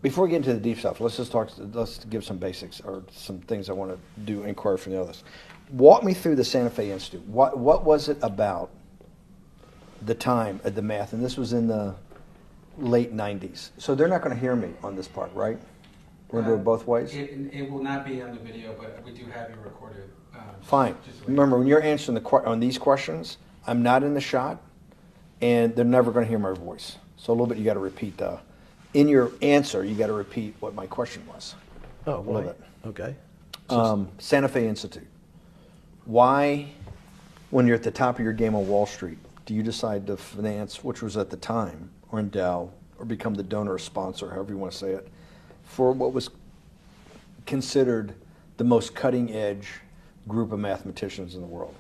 Before we get into the deep stuff, let's give some basics or some things I want to do inquiry from the others. Walk me through the Santa Fe Institute. What was it about the time of the math? And this was in the late 90s. So they're not going to hear me on this part, right? We're going to do it both ways? It will not be on the video, but we do have you recorded. Fine. Remember, when you're answering on these questions, I'm not in the shot, and they're never going to hear my voice. So a little bit you got to repeat in your answer, you got to repeat what my question was. Oh, a little bit. Okay. Santa Fe Institute. Why, when you're at the top of your game on Wall Street, do you decide to finance, which was at the time, or endow, or become the donor or sponsor, however you want to say it, for what was considered the most cutting edge group of mathematicians in the world?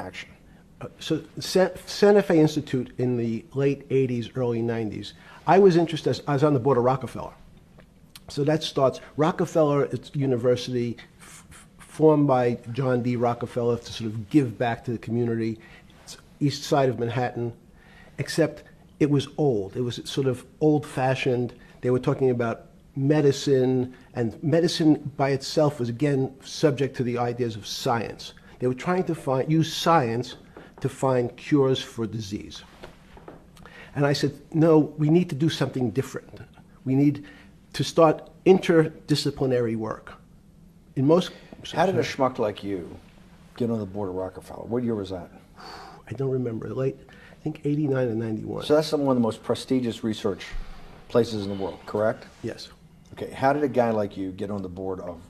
Action. So Santa Fe Institute in the late 80s, early 90s, I was interested, I was on the board of Rockefeller. So that starts, Rockefeller, it's university formed by John D. Rockefeller to sort of give back to the community. It's east side of Manhattan, except it was old. It was sort of old-fashioned. They were talking about medicine, and medicine by itself was, again, subject to the ideas of science. They were trying to use science to find cures for disease. And I said, no, we need to do something different. We need to start interdisciplinary work. How did a schmuck like you get on the board of Rockefeller? What year was that? I don't remember. I think 89 and 91. So that's one of the most prestigious research places in the world, correct? Yes. Okay, how did a guy like you get on the board of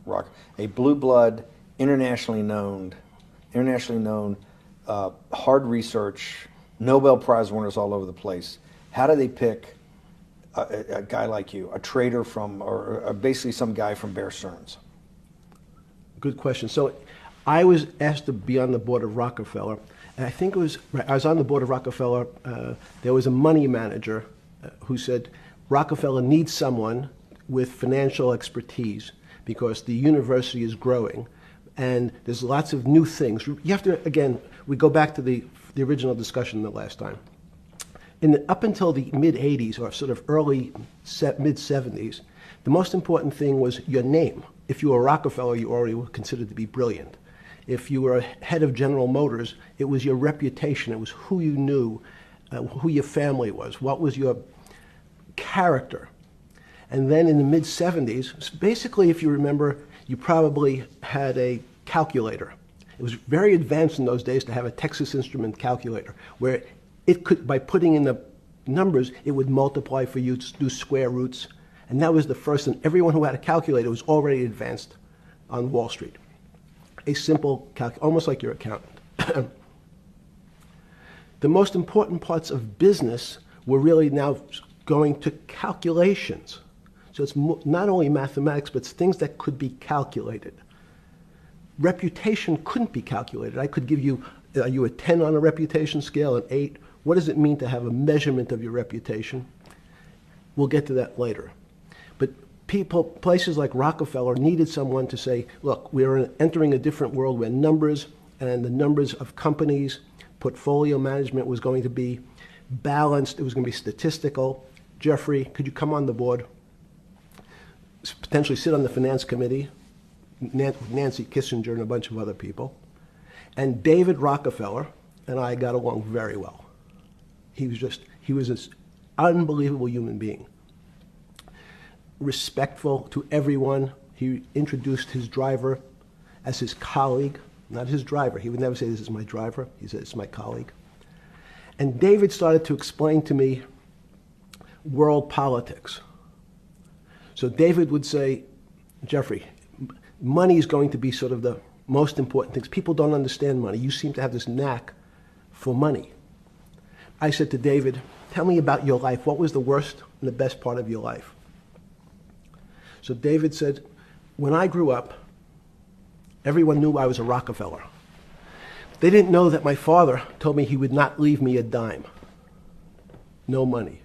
a blue blood, internationally known, hard research, Nobel Prize winners all over the place? How do they pick a guy like you, a trader from, or basically some guy from Bear Stearns? Good question. So I was asked to be on the board of Rockefeller, and I think it was, I was on the board of Rockefeller, there was a money manager who said, Rockefeller needs someone with financial expertise because the university is growing and there's lots of new things. You have to, again, we go back to the original discussion the last time. Up until the mid-'80s or sort of early mid-'70s, the most important thing was your name. If you were Rockefeller, you already were considered to be brilliant. If you were head of General Motors, it was your reputation. It was who you knew, who your family was, what was your character. And then in the mid-'70s, basically, if you remember, you probably had a calculator. It was very advanced in those days to have a Texas Instrument calculator, where it could, by putting in the numbers, it would multiply for you to do square roots. And that was the first, and everyone who had a calculator was already advanced on Wall Street. A simple almost like your accountant. The most important parts of business were really now going to calculations. So it's not only mathematics, but it's things that could be calculated. Reputation couldn't be calculated. I could give you, are you a 10 on a reputation scale, an 8? What does it mean to have a measurement of your reputation? We'll get to that later. But places like Rockefeller needed someone to say, look, we're entering a different world where numbers and the numbers of companies, portfolio management was going to be balanced. It was going to be statistical. Jeffrey, could you come on the board? Potentially sit on the finance committee, Nancy Kissinger and a bunch of other people. And David Rockefeller and I got along very well. He was an unbelievable human being. Respectful to everyone. He introduced his driver as his colleague, not his driver. He would never say, this is my driver. He said, it's my colleague. And David started to explain to me world politics. So David would say, Jeffrey, money is going to be sort of the most important things. People don't understand money. You seem to have this knack for money. I said to David, tell me about your life. What was the worst and the best part of your life? So David said, when I grew up, everyone knew I was a Rockefeller. They didn't know that my father told me he would not leave me a dime. No money.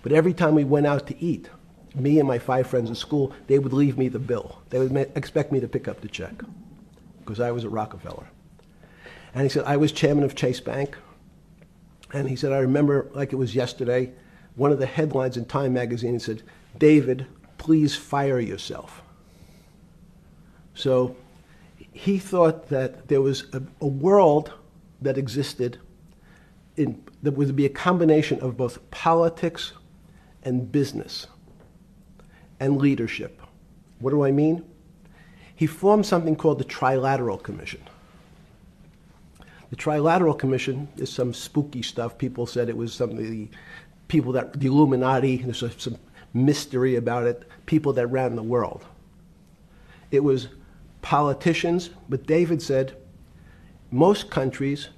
But every time we went out to eat, me and my 5 friends at school, they would leave me the bill. They would expect me to pick up the check because I was a Rockefeller. And he said, I was chairman of Chase Bank. And he said, I remember like it was yesterday, one of the headlines in Time magazine said, David please fire yourself. So he thought that there was a world that existed that would be a combination of both politics and business and leadership. What do I mean? He formed something called the Trilateral Commission. The Trilateral Commission is some spooky stuff. People said it was the Illuminati, there's some mystery about it, people that ran the world. It was politicians, but David said most countries,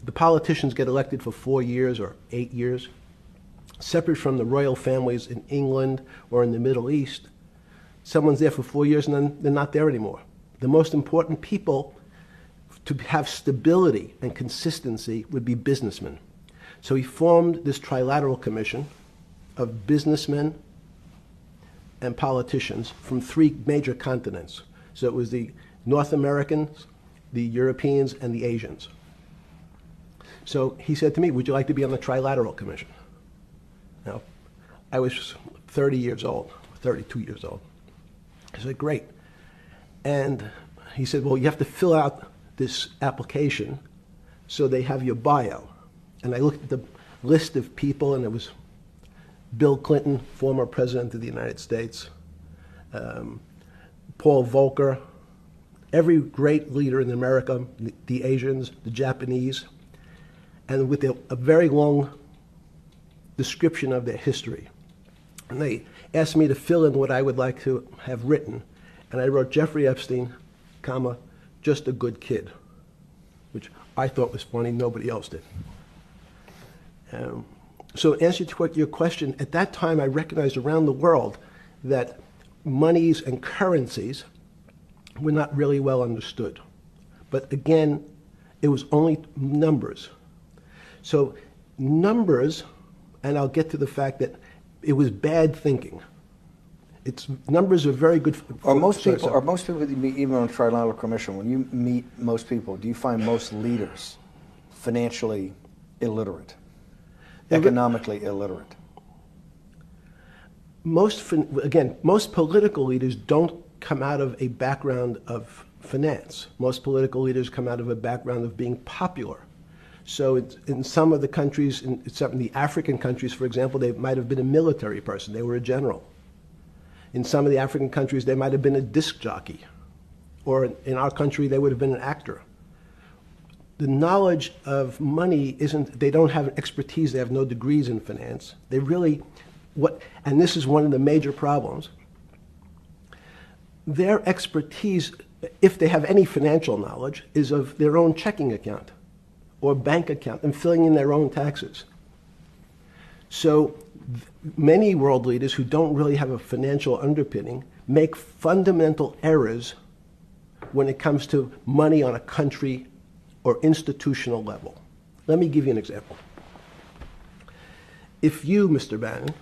the politicians get elected for 4 years or 8 years, separate from the royal families in England or in the Middle East. Someone's there for 4 years and then they're not there anymore. The most important people to have stability and consistency would be businessmen. So he formed this Trilateral Commission of businessmen and politicians from 3 major continents. So it was the North Americans, the Europeans, and the Asians. So he said to me, would you like to be on the Trilateral Commission? Now, I was 30 years old, 32 years old. I said, great. And he said, well, you have to fill out this application so they have your bio. And I looked at the list of people, and it was Bill Clinton, former president of the United States, Paul Volcker, every great leader in America, the Asians, the Japanese, and with a very long description of their history. And they asked me to fill in what I would like to have written. And I wrote Jeffrey Epstein, comma, just a good kid, which I thought was funny, nobody else did. So to answer your question, at that time I recognized around the world that monies and currencies were not really well understood. But again, it was only numbers. So numbers, and I'll get to the fact that it was bad thinking. Numbers are very good. Are most people that you meet, even on a Trilateral Commission, when you meet most people, do you find most leaders financially illiterate, economically illiterate? Most political leaders don't come out of a background of finance. Most political leaders come out of a background of being popular. So in some of the countries, in some of the African countries, for example, they might have been a military person. They were a general. In some of the African countries, they might have been a disc jockey. Or in our country, they would have been an actor. The knowledge of money they don't have an expertise, they have no degrees in finance. They really, and this is one of the major problems, their expertise, if they have any financial knowledge, is of their own checking account or bank account and filling in their own taxes. So many world leaders who don't really have a financial underpinning make fundamental errors when it comes to money on a country or institutional level. Let me give you an example. If you, Mr. Bannon,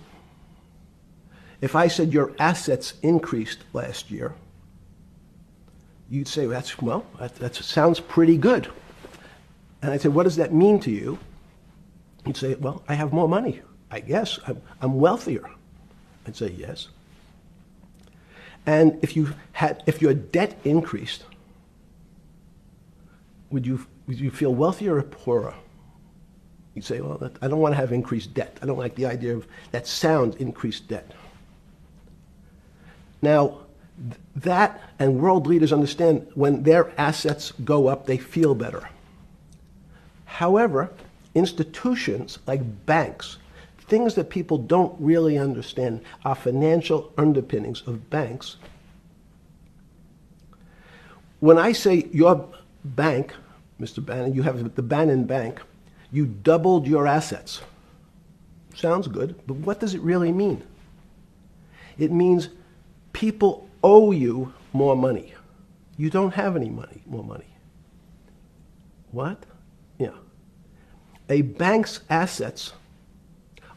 if I said your assets increased last year, you'd say, that sounds pretty good. And I'd say, what does that mean to you? You'd say, well, I have more money. I guess I'm wealthier. I'd say, yes. And if your debt increased, would you feel wealthier or poorer? You'd say, well, I don't want to have increased debt. I don't like the idea of that sound, increased debt. Now, that and world leaders understand when their assets go up, they feel better. However, institutions like banks, things that people don't really understand are financial underpinnings of banks. When I say your bank, Mr. Bannon, you have the Bannon Bank, you doubled your assets. Sounds good, but what does it really mean? It means people owe you more money. You don't have any more money. What? Yeah. A bank's assets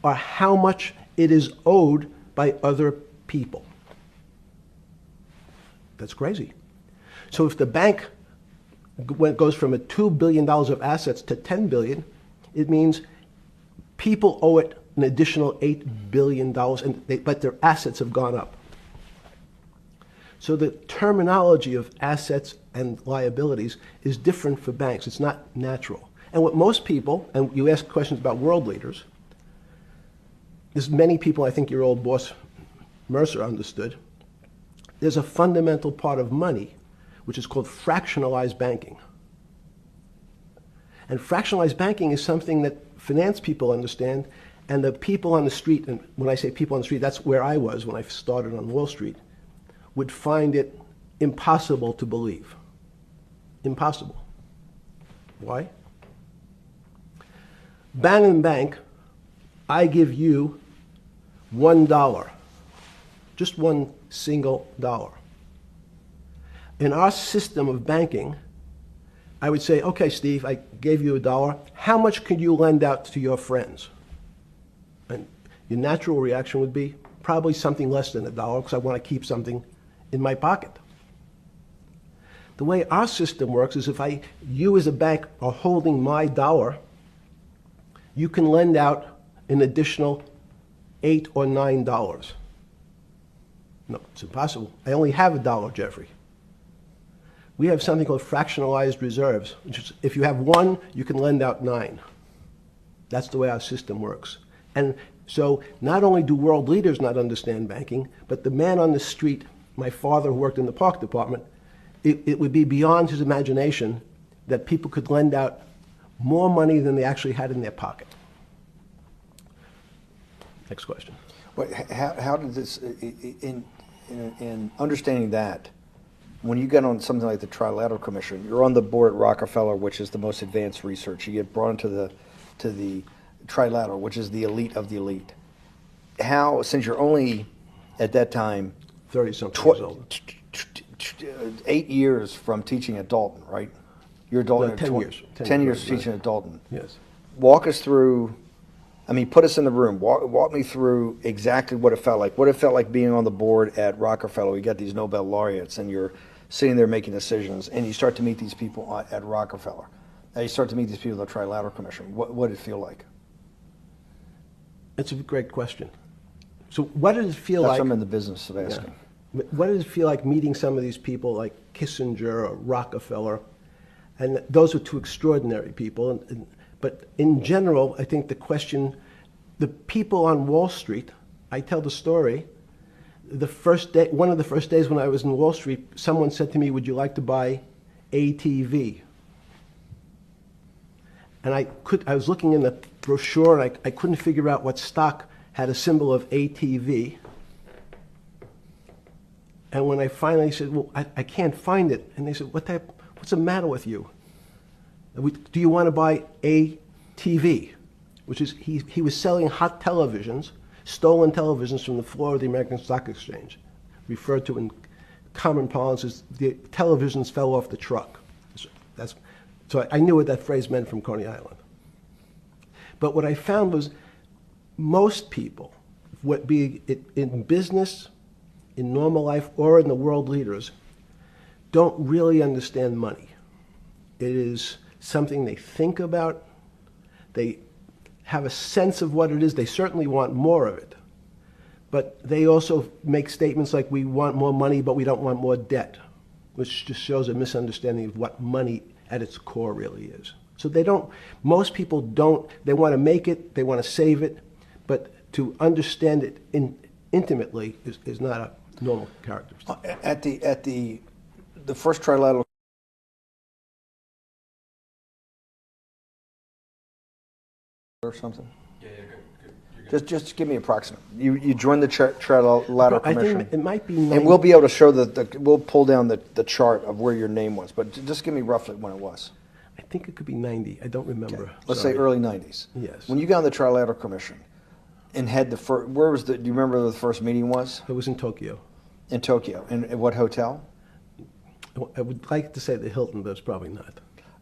are how much it is owed by other people. That's crazy. So if the bank goes from $2 billion of assets to $10 billion, it means people owe it an additional $8 billion, but their assets have gone up. So the terminology of assets and liabilities is different for banks. It's not natural. And what most people, and you ask questions about world leaders, there's many people, I think your old boss Mercer understood, there's a fundamental part of money which is called fractionalized banking. And fractionalized banking is something that finance people understand, and the people on the street, and when I say people on the street, that's where I was when I started on Wall Street, would find it impossible to believe. Impossible. Why? Bannon Bank, I give you $1, just one single dollar. In our system of banking, I would say, okay, Steve, I gave you $1. How much could you lend out to your friends? And your natural reaction would be probably something less than $1 because I want to keep something in my pocket. The way our system works is if you as a bank are holding my dollar, you can lend out an additional $8 or $9. No, it's impossible. I only have $1, Jeffrey. We have something called fractionalized reserves, which is if you have 1, you can lend out 9. That's the way our system works. And so not only do world leaders not understand banking, but the man on the street, my father who worked in the park department, it would be beyond his imagination that people could lend out more money than they actually had in their pocket. Next question. But how did this, in understanding that, when you get on something like the Trilateral Commission, you're on the board at Rockefeller, which is the most advanced research. You get brought into the Trilateral, which is the elite of the elite. How, since you're only at that time 30-something years old. 8 years from teaching at Dalton, right? You're at Dalton. No, 10 years. 10 years teaching at Dalton. Yes. Walk us through. I mean, put us in the room. Walk me through exactly what it felt like. What it felt like being on the board at Rockefeller. You got these Nobel laureates, and you're sitting there making decisions, and you start to meet these people at Rockefeller. Now you start to meet these people at the Trilateral Commission. What did it feel like? It's a great question. So what did it feel That's like? what I'm in the business of asking. Yeah. What did it feel like meeting some of these people like Kissinger or Rockefeller? And those are two extraordinary people. But in general, I think the question, the people on Wall Street, I tell the story, the first day, one of the first days when I was in Wall Street, someone said to me, would you like to buy ATV? And I was looking in the brochure, and I couldn't figure out what stock had a symbol of ATV. And when I finally said, well, I can't find it, and they said, what's the matter with you? Do you want to buy ATV? Which is, he was selling hot televisions, stolen televisions from the floor of the American Stock Exchange, referred to in common parlance as the televisions fell off the truck. So I knew what that phrase meant from Coney Island. But what I found was most people, be it in business, in normal life, or in the world leaders, don't really understand money. It is something they think about. They have a sense of what it is. They certainly want more of it. But they also make statements like, we want more money, but we don't want more debt, which just shows a misunderstanding of what money at its core really is. So most people don't, they want to make it, they want to save it, but to understand it intimately is not a normal characteristic. At the first Trilateral or something? Yeah, good. Just give me approximate. You joined the Trilateral I Commission. think it might be And we'll be able to show we'll pull down the chart of where your name was, but just give me roughly when it was. I think it could be 90. I don't remember. Okay. Let's Sorry. say early 90s. Yes. When you got on the Trilateral Commission and had where was do you remember where the first meeting was? It was in Tokyo. In Tokyo. And at what hotel? I would like to say the Hilton, but it's probably not.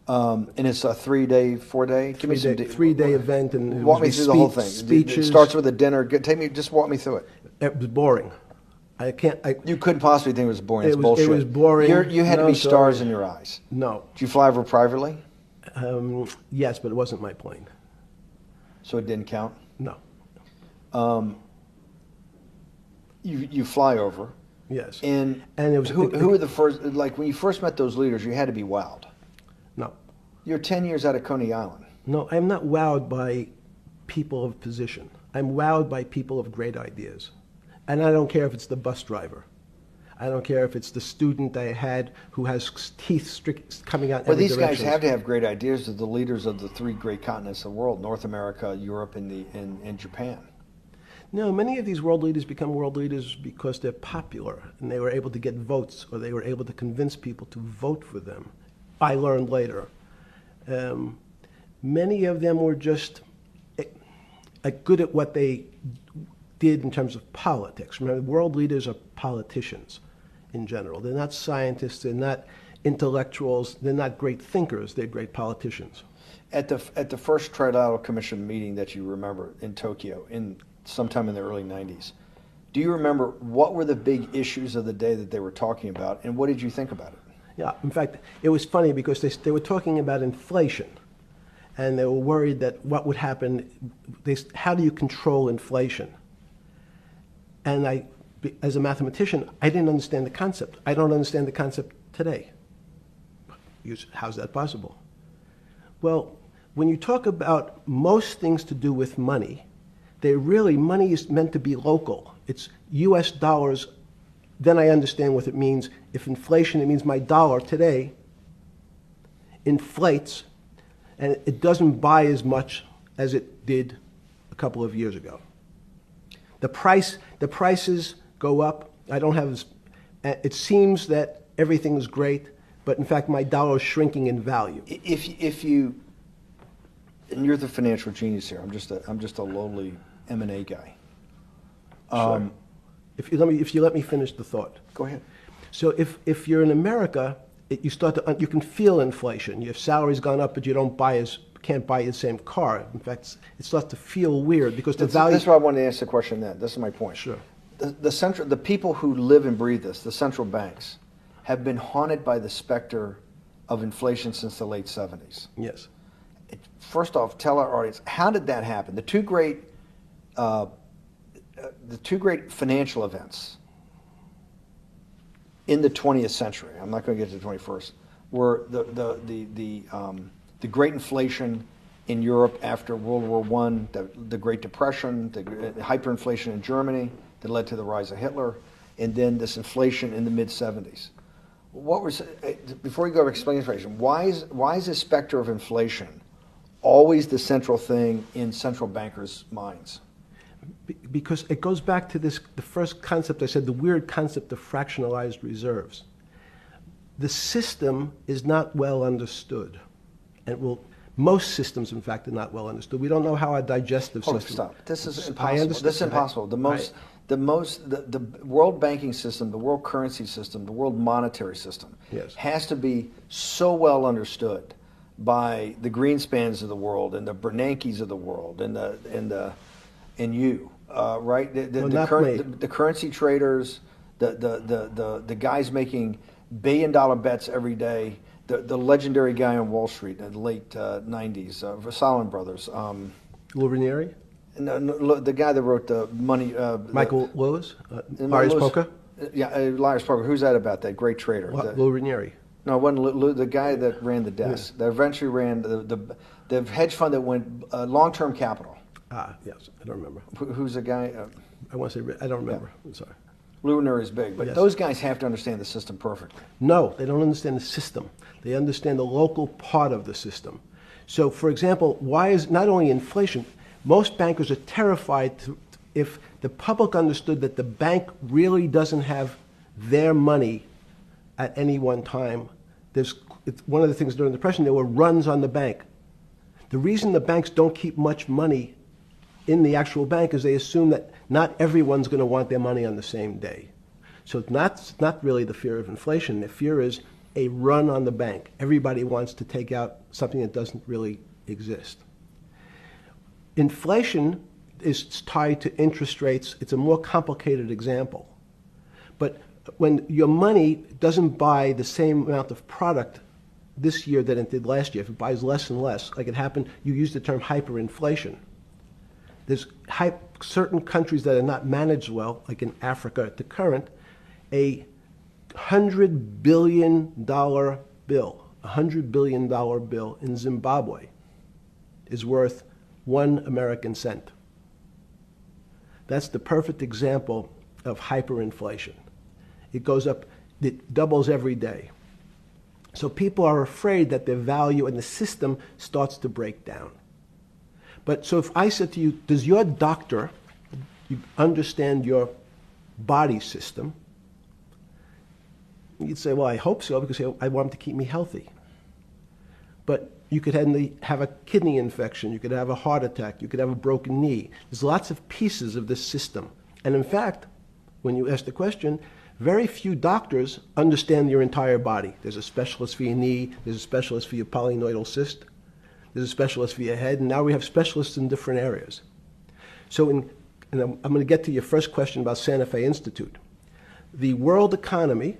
And it's a 3-day, 4-day? Give me some 3-day event, and walk me through the whole thing. Speeches. It starts with a dinner. Just walk me through it. It was boring. You couldn't possibly think it was boring. It's It bullshit. was boring. You had to be stars in your eyes. No. Did you fly over privately? Yes, but it wasn't my plane. So it didn't count? No. You fly over. Yes. And it was who were the first? Like when you first met those leaders, you had to be wowed. No. You're 10 years out of Coney Island. No, I'm not wowed by people of position. I'm wowed by people of great ideas. And I don't care if it's the bus driver. I don't care if it's the student I had who has teeth coming out in Well, every these direction. guys have to have great ideas. They're the leaders of the three great continents of the world: North America, Europe, and Japan. No, many of these world leaders become world leaders because they're popular and they were able to get votes or they were able to convince people to vote for them. I learned later. Many of them were just good at what they did in terms of politics. Remember, world leaders are politicians in general. They're not scientists, they're not intellectuals, they're not great thinkers, they're great politicians. At the first Trilateral Commission meeting that you remember in Tokyo, sometime in the early 90s, do you remember what were the big issues of the day that they were talking about, and what did you think about it? Yeah, in fact, it was funny because they were talking about inflation, and they were worried that what would happen, how do you control inflation? And as a mathematician, I didn't understand the concept. I don't understand the concept today. How's that possible? Well, when you talk about most things to do with money, money is meant to be local. It's US dollars, then I understand what it means. If inflation, it means my dollar today inflates, and it doesn't buy as much as it did a couple of years ago. The prices go up. It seems that everything is great, but in fact my dollar is shrinking in value. If you, and you're the financial genius here. I'm just a lowly M&A guy. Sure. If you let me finish the thought. Go ahead. So if you're in America, you can feel inflation. Your salary's gone up, but you can't buy the same car. In fact, it starts to feel weird because the value. That's why I wanted to ask the question then. This is my point. Sure. The people who live and breathe this, the central banks, have been haunted by the specter of inflation since the late 70s. Yes. First off, tell our audience, how did that happen? The two great financial events in the 20th century, I'm not going to get to the 21st, were the great inflation in Europe after World War I, the Great Depression, the hyperinflation in Germany that led to the rise of Hitler, and then this inflation in the mid-70s. Before you go to explain inflation, why is the specter of inflation always the central thing in central bankers' minds? Because it goes back to the first concept I said, the weird concept of fractionalized reserves. The system is not well understood. And most systems, in fact, are not well understood. We don't know how our digestive system. Stop. This is I impossible. understand. This is impossible. The world banking system, the world currency system, the world monetary system Yes. has to be so well understood by the Greenspans of the world and the Bernankes of the world and you, right? The currency traders, the guys making billion-dollar bets every day. The legendary guy on Wall Street in the late 90s, Salomon Brothers. Lou Ranieri? No, the guy that wrote the money. Michael Lewis? Marius Poker? Yeah, Marius Poker. Who's that about? That great trader. Lou Ranieri. No, it wasn't Lou, the guy that ran the desk. Yeah. That eventually ran the hedge fund that went long-term capital. Yes, I don't remember. Who's the guy? I want to say, I don't remember. Yeah. I'm sorry. Lou Ranieri is big, but Yes. those guys have to understand the system perfectly. No, they don't understand the system. They understand the local part of the system. So, for example, why is not only inflation, most bankers are terrified if the public understood that the bank really doesn't have their money at any one time. It's one of the things during the Depression, there were runs on the bank. The reason the banks don't keep much money in the actual bank is they assume that not everyone's going to want their money on the same day. So it's not really the fear of inflation. The fear is a run on the bank. Everybody wants to take out something that doesn't really exist. Inflation is tied to interest rates. It's a more complicated example. But when your money doesn't buy the same amount of product this year than it did last year, if it buys less and less, like it happened, you used the term hyperinflation. There's certain countries that are not managed well, like in Africa at the current, A $100 billion bill, $100 billion bill in Zimbabwe is worth 1 American cent. That's the perfect example of hyperinflation. It goes up, it doubles every day. So people are afraid that their value in the system starts to break down. But so if I said to you, does your doctor understand your body system? You'd say, well, I hope so, because I want him to keep me healthy. But you could have a kidney infection, you could have a heart attack, you could have a broken knee. There's lots of pieces of this system. And in fact, when you ask the question, very few doctors understand your entire body. There's a specialist for your knee, there's a specialist for your polynoidal cyst, there's a specialist for your head, and now we have specialists in different areas. So and I'm going to get to your first question about Santa Fe Institute. The world economy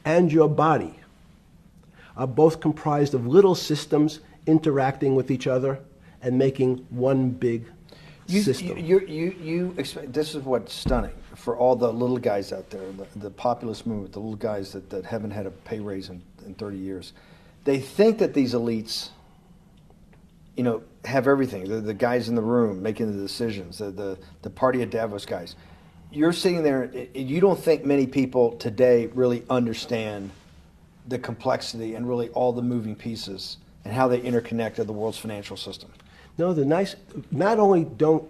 and your body are both comprised of little systems interacting with each other and making one big system. This is what's stunning for all the little guys out there, the populist movement, the little guys that haven't had a pay raise in 30 years. They think that these elites, have everything. The guys in the room making the decisions, the party of Davos guys. You're sitting there, you don't think many people today really understand the complexity and really all the moving pieces and how they interconnect to the world's financial system. No, not only don't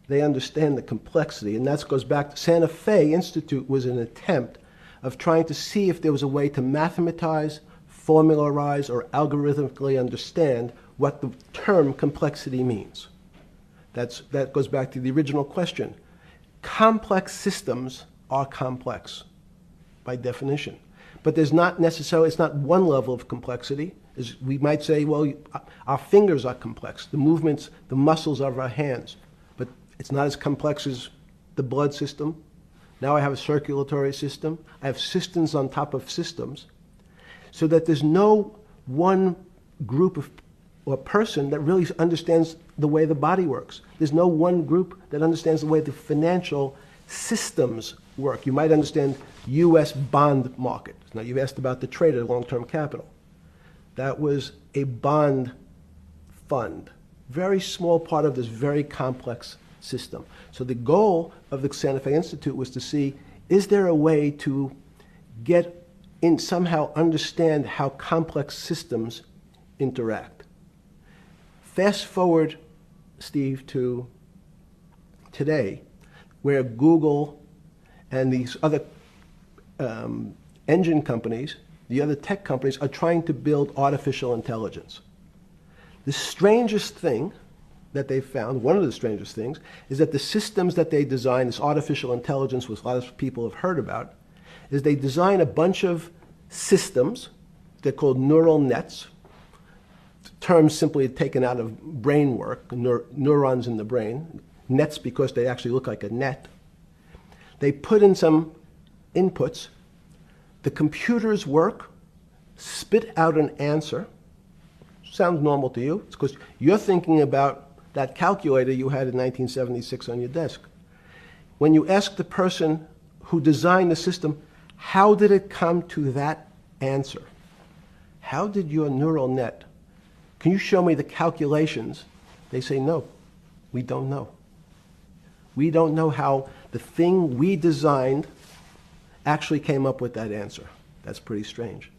they understand the complexity, and that goes back to Santa Fe Institute was an attempt of trying to see if there was a way to mathematize, formularize, or algorithmically understand what the term complexity means. That goes back to the original question. Complex systems are complex by definition. But there's not necessarily, it's not one level of complexity. We might say, well, our fingers are complex, the movements, the muscles of our hands, but it's not as complex as the blood system. Now I have a circulatory system. I have systems on top of systems, so that there's no one group or person that really understands the way the body works. There's no one group that understands the way the financial systems work. You might understand U.S. bond market. Now, you've asked about the trade of long-term capital. That was a bond fund, very small part of this very complex system. So the goal of the Santa Fe Institute was to see, is there a way to get in, somehow understand how complex systems interact? Fast forward, Steve, to today, where Google and these other engine companies, the other tech companies, are trying to build artificial intelligence. The strangest thing that they've found, one of the strangest things, is that the systems that they design, this artificial intelligence, which a lot of people have heard about, is they design a bunch of systems. They're called neural nets. The term simply taken out of brain work, neurons in the brain. Nets because they actually look like a net. They put in some inputs. The computers work, spit out an answer. Sounds normal to you. It's because you're thinking about that calculator you had in 1976 on your desk. When you ask the person who designed the system, how did it come to that answer? How did your neural net, can you show me the calculations? They say, no, we don't know. We don't know how the thing we designed actually came up with that answer. That's pretty strange.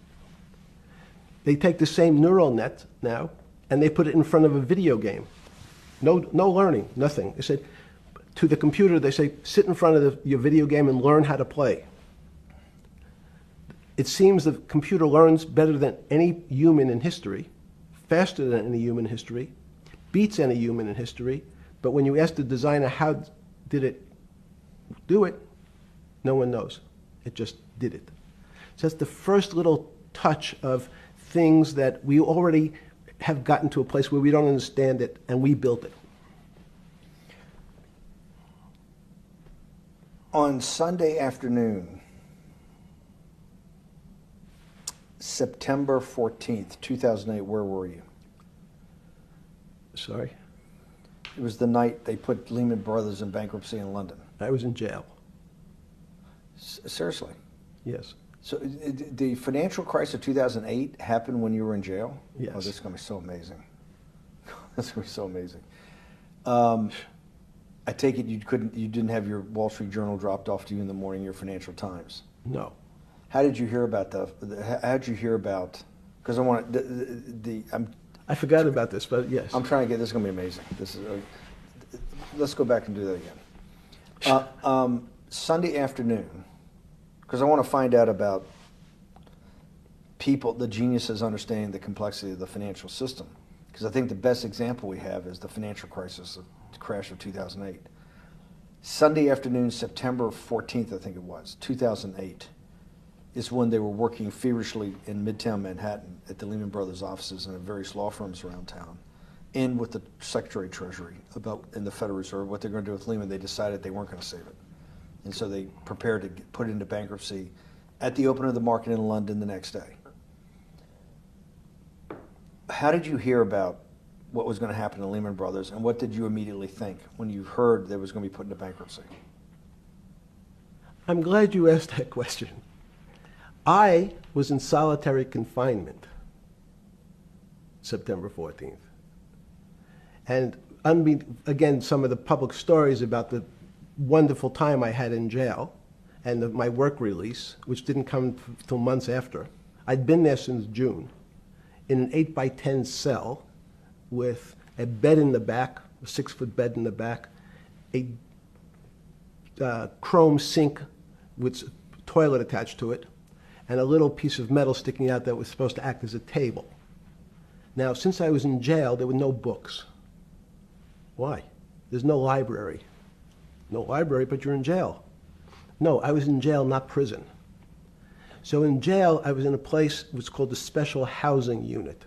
They take the same neural net now and they put it in front of a video game. No learning, nothing. They said to the computer, they say, sit in front of your video game and learn how to play. It seems the computer learns better than any human in history, faster than any human in history, beats any human in history, but when you ask the designer how did it do it, no one knows. It just did it. So that's the first little touch of things that we already have gotten to a place where we don't understand it, and we built it. On Sunday afternoon, September 14th, 2008, where were you? Sorry? It was the night they put Lehman Brothers in bankruptcy in London. I was in jail. Seriously. Yes. So the financial crisis of 2008 happened when you were in jail? Yes. Oh, this is going to be so amazing. This is going to be so amazing. I take it you didn't have your Wall Street Journal dropped off to you in the morning, your Financial Times. No. How did you hear about because I want I forgot about this, but yes. I'm trying to get, this is going to be amazing. This is, let's go back and do that again. Sunday afternoon, because I want to find out about people, the geniuses understanding the complexity of the financial system. Because I think the best example we have is the financial crisis, the crash of 2008. Sunday afternoon, September 14th, I think it was, 2008, is when they were working feverishly in Midtown Manhattan at the Lehman Brothers offices and at various law firms around town, and with the Secretary of Treasury and the Federal Reserve, what they're going to do with Lehman. They decided they weren't going to save it. And so they prepared to put it into bankruptcy at the open of the market in London the next day. How did you hear about what was going to happen to Lehman Brothers, and what did you immediately think when you heard that it was going to be put into bankruptcy? I'm glad you asked that question. I was in solitary confinement September 14th. And again, some of the public stories about the wonderful time I had in jail and my work release, which didn't come till months after. I'd been there since June in an 8x10 cell with a bed in the back, a 6-foot bed in the back, a chrome sink with a toilet attached to it, and a little piece of metal sticking out that was supposed to act as a table. Now, since I was in jail, there were no books. Why? There's no library. No library, but you're in jail. No, I was in jail, not prison. So in jail, I was in a place what's called the Special Housing Unit,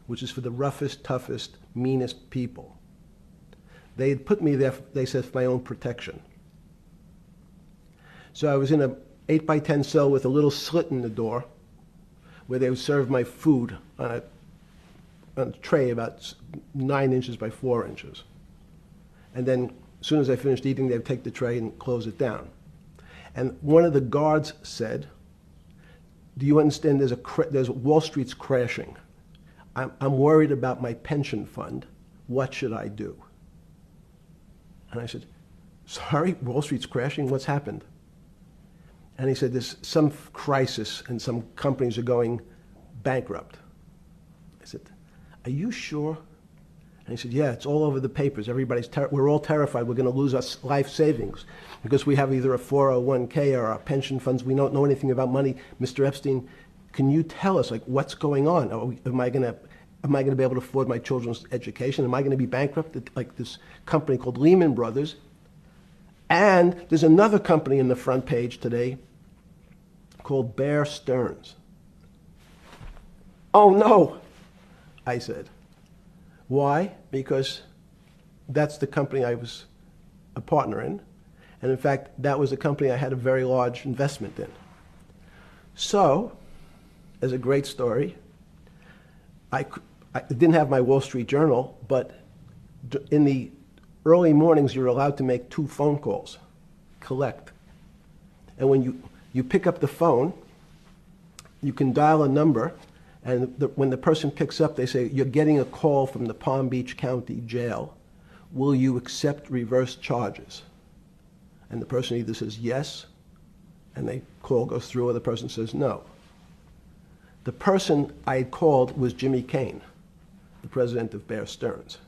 which is for the roughest, toughest, meanest people. They had put me there, they said, for my own protection. So I was in a 8x10 cell with a little slit in the door where they would serve my food on a tray about 9 inches by 4 inches. And then as soon as I finished eating, they would take the tray and close it down. And one of the guards said, do you understand there's Wall Street's crashing. I'm worried about my pension fund. What should I do? And I said, sorry, Wall Street's crashing? What's happened? And he said, there's some crisis and some companies are going bankrupt. I said, are you sure? And he said, yeah, it's all over the papers. We're all terrified we're going to lose our life savings because we have either a 401k or our pension funds. We don't know anything about money. Mr. Epstein, can you tell us, like, what's going on? Am I going to be able to afford my children's education? Am I going to be bankrupt like this company called Lehman Brothers? And there's another company in the front page today called Bear Stearns. Oh, no, I said. Why? Because that's the company I was a partner in. And in fact, that was a company I had a very large investment in. So, as a great story, I didn't have my Wall Street Journal, but in the early mornings, you're allowed to make 2 phone calls, collect. And when you pick up the phone, you can dial a number, and when the person picks up, they say, you're getting a call from the Palm Beach County Jail. Will you accept reverse charges? And the person either says yes, and the call goes through, or the person says no. The person I had called was Jimmy Kane, the president of Bear Stearns.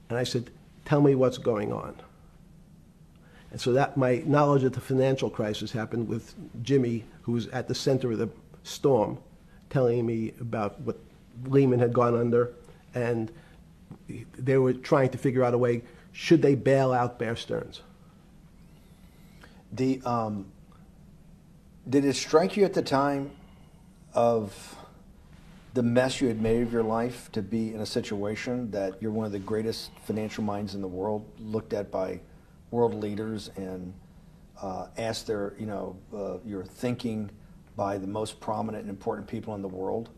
And I said, tell me what's going on. And so that my knowledge of the financial crisis happened with Jimmy, who was at the center of the storm, telling me about what Lehman had gone under, and they were trying to figure out a way, should they bail out Bear Stearns? Did it strike you at the time of the mess you had made of your life to be in a situation that you're one of the greatest financial minds in the world, looked at by world leaders and asked your thinking by the most prominent and important people in the world,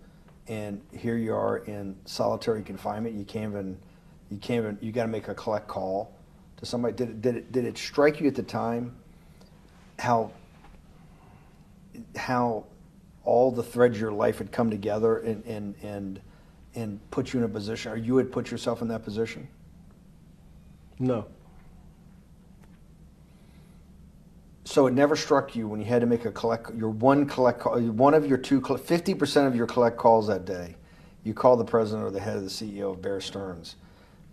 and here you are in solitary confinement. You got to make a collect call to somebody. Did it strike you at the time how all the threads of your life had come together and put you in a position, or you had put yourself in that position? No. So it never struck you when you had to make one of your 50% of your collect calls that day, you call the president or the head of the CEO of Bear Stearns.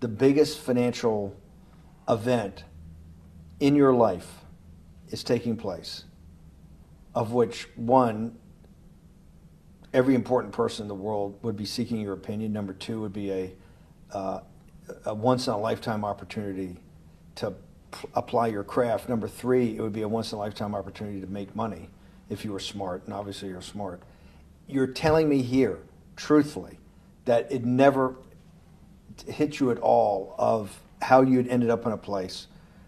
The biggest financial event in your life is taking place, of which one, every important person in the world would be seeking your opinion. Number two would be a once-in-a-lifetime opportunity to apply your craft. Number three, it would be a once-in-a-lifetime opportunity to make money if you were smart, and obviously you're smart. You're telling me here, truthfully, that it never hit you at all of how you'd ended up in a place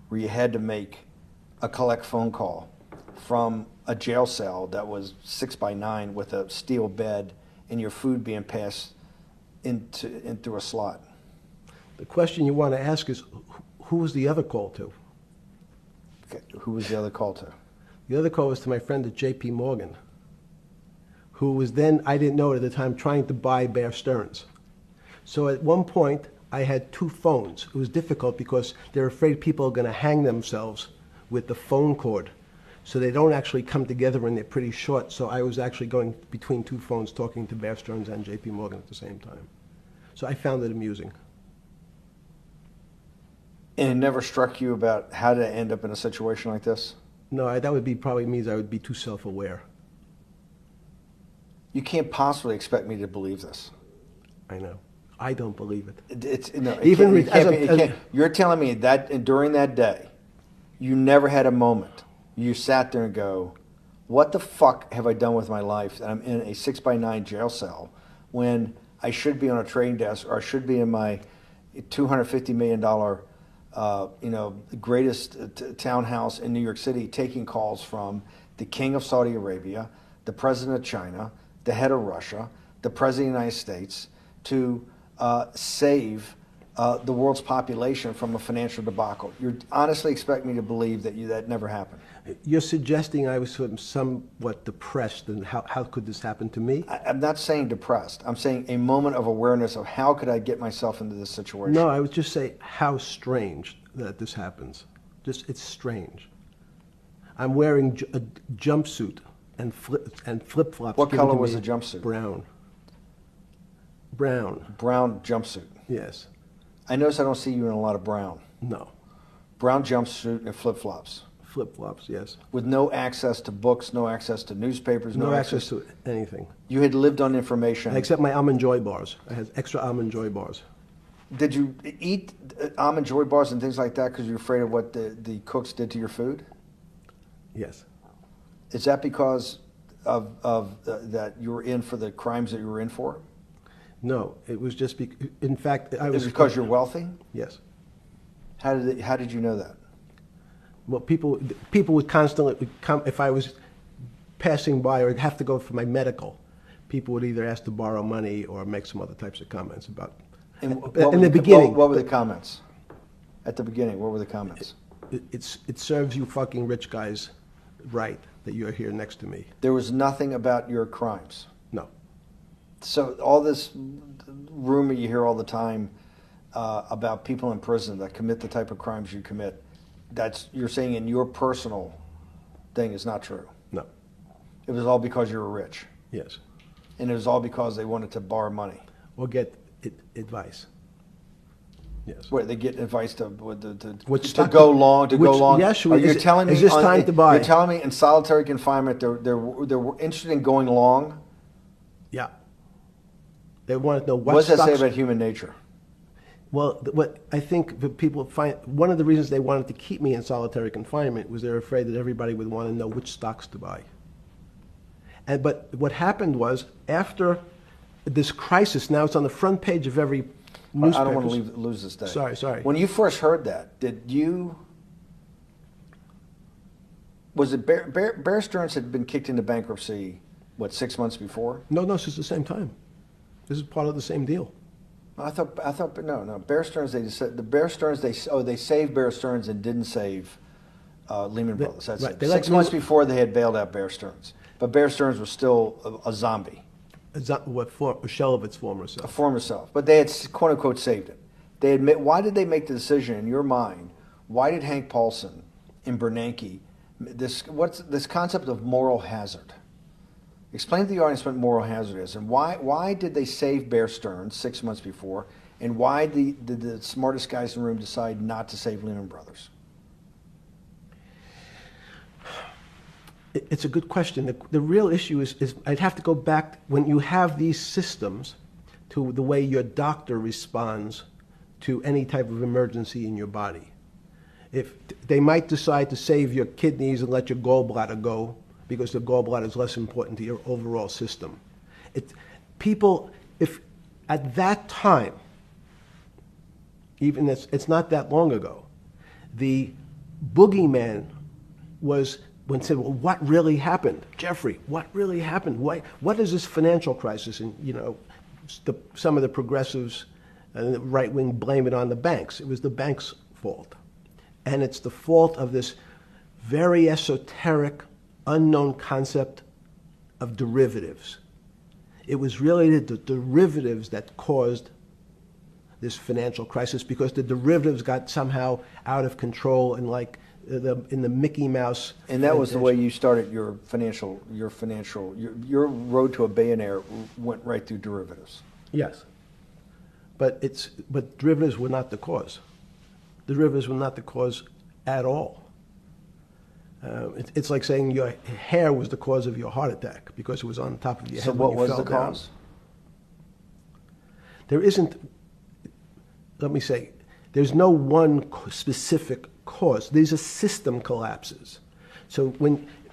where you had to make a collect phone call from a jail cell that was 6x9 with a steel bed and your food being passed in through a slot. The question you want to ask is, who was the other call to? Okay. Who was the other call to? The other call was to my friend at J.P. Morgan, who was then, I didn't know it at the time, trying to buy Bear Stearns. So at one point, I had two phones. It was difficult because they're afraid people are going to hang themselves with the phone cord. So they don't actually come together and they're pretty short. So I was actually going between two phones talking to Bear Stearns and J.P. Morgan at the same time. So I found it amusing. And it never struck you about how to end up in a situation like this? No, that would be probably means I would be too self-aware. You can't possibly expect me to believe this. I know. I don't believe it. You're telling me that during that day, you never had a moment. You sat there and go, what the fuck have I done with my life that I'm in a 6x9 jail cell when I should be on a trading desk, or I should be in my $250 million greatest townhouse in New York City, taking calls from the king of Saudi Arabia, the president of China, the head of Russia, the president of the United States, to save the world's population from a financial debacle. You honestly expect me to believe that that never happened? You're suggesting I was sort of somewhat depressed, and how could this happen to me? I'm not saying depressed. I'm saying a moment of awareness of how could I get myself into this situation. No, I would just say how strange that this happens. Just, it's strange. I'm wearing a jumpsuit and flip-flops. What color was the jumpsuit? Brown. Brown. Brown jumpsuit. Yes. I notice I don't see you in a lot of brown. No. Brown jumpsuit and flip-flops. Flip-flops, yes. With no access to books, no access to newspapers, no access to anything. You had lived on information. Except my Almond Joy bars. I had extra Almond Joy bars. Did you eat Almond Joy bars and things like that because you're afraid of what the cooks did to your food? Yes. Is that because of that you were in for the crimes that you were in for? No, it was just in fact, I was. Is it because you're wealthy? Yes. How did you know that? Well, people would constantly come if I was passing by or have to go for my medical. People would either ask to borrow money or make some other types of comments about. In the beginning, what were the comments? At the beginning, what were the comments? It serves you fucking rich guys right that you're here next to me. There was nothing about your crimes. No. So all this rumor you hear all the time about people in prison that commit the type of crimes you commit, you're saying in your personal thing is not true. No. It was all because you were rich. Yes. And it was all because they wanted to borrow money. Or get advice. Yes. Wait, they get advice to go long. Yes. You're telling me is this time to buy? You're telling me in solitary confinement they're interested in going long. Yeah. They want to know what does that say stocks. about human nature? Well, what I think that people find, one of the reasons they wanted to keep me in solitary confinement was they're afraid that everybody would want to know which stocks to buy. But what happened was, after this crisis, now it's on the front page of every newspaper. I don't want to lose this day. Sorry. When you first heard that, was it Bear Stearns had been kicked into bankruptcy, 6 months before? No, this is the same time. This is part of the same deal. I thought no. Bear Stearns, they saved Bear Stearns and didn't save Lehman Brothers. That's right, it. they let 6 months Lehman- before they had bailed out Bear Stearns, but Bear Stearns was still a zombie, A shell of its former a self. former self. But they had quote unquote saved it. They admit. Why did they make the decision in your mind? Why did Hank Paulson and Bernanke what's this concept of moral hazard? Explain to the audience what moral hazard is, and why did they save Bear Stearns 6 months before, and why did the smartest guys in the room decide not to save Lehman Brothers? It's a good question. The real issue is I'd have to go back when you have these systems to the way your doctor responds to any type of emergency in your body. If they might decide to save your kidneys and let your gallbladder go because the gallbladder is less important to your overall system. If at that time, even it's not that long ago, the boogeyman was when said, well, what really happened? Jeffrey, what really happened? What is this financial crisis? And, some of the progressives and the right wing blame it on the banks. It was the banks' fault. And it's the fault of this very esoteric, unknown concept of derivatives. It was really the derivatives that caused this financial crisis because the derivatives got somehow out of control and in the Mickey Mouse. And that was the way you started your road to a billionaire went right through derivatives. Yes. But derivatives were not the cause. Derivatives were not the cause at all. It's like saying your hair was the cause of your heart attack because it was on top of your head. So what was the down. cause? There isn't, let me say, there's no one specific cause. These are system collapses. So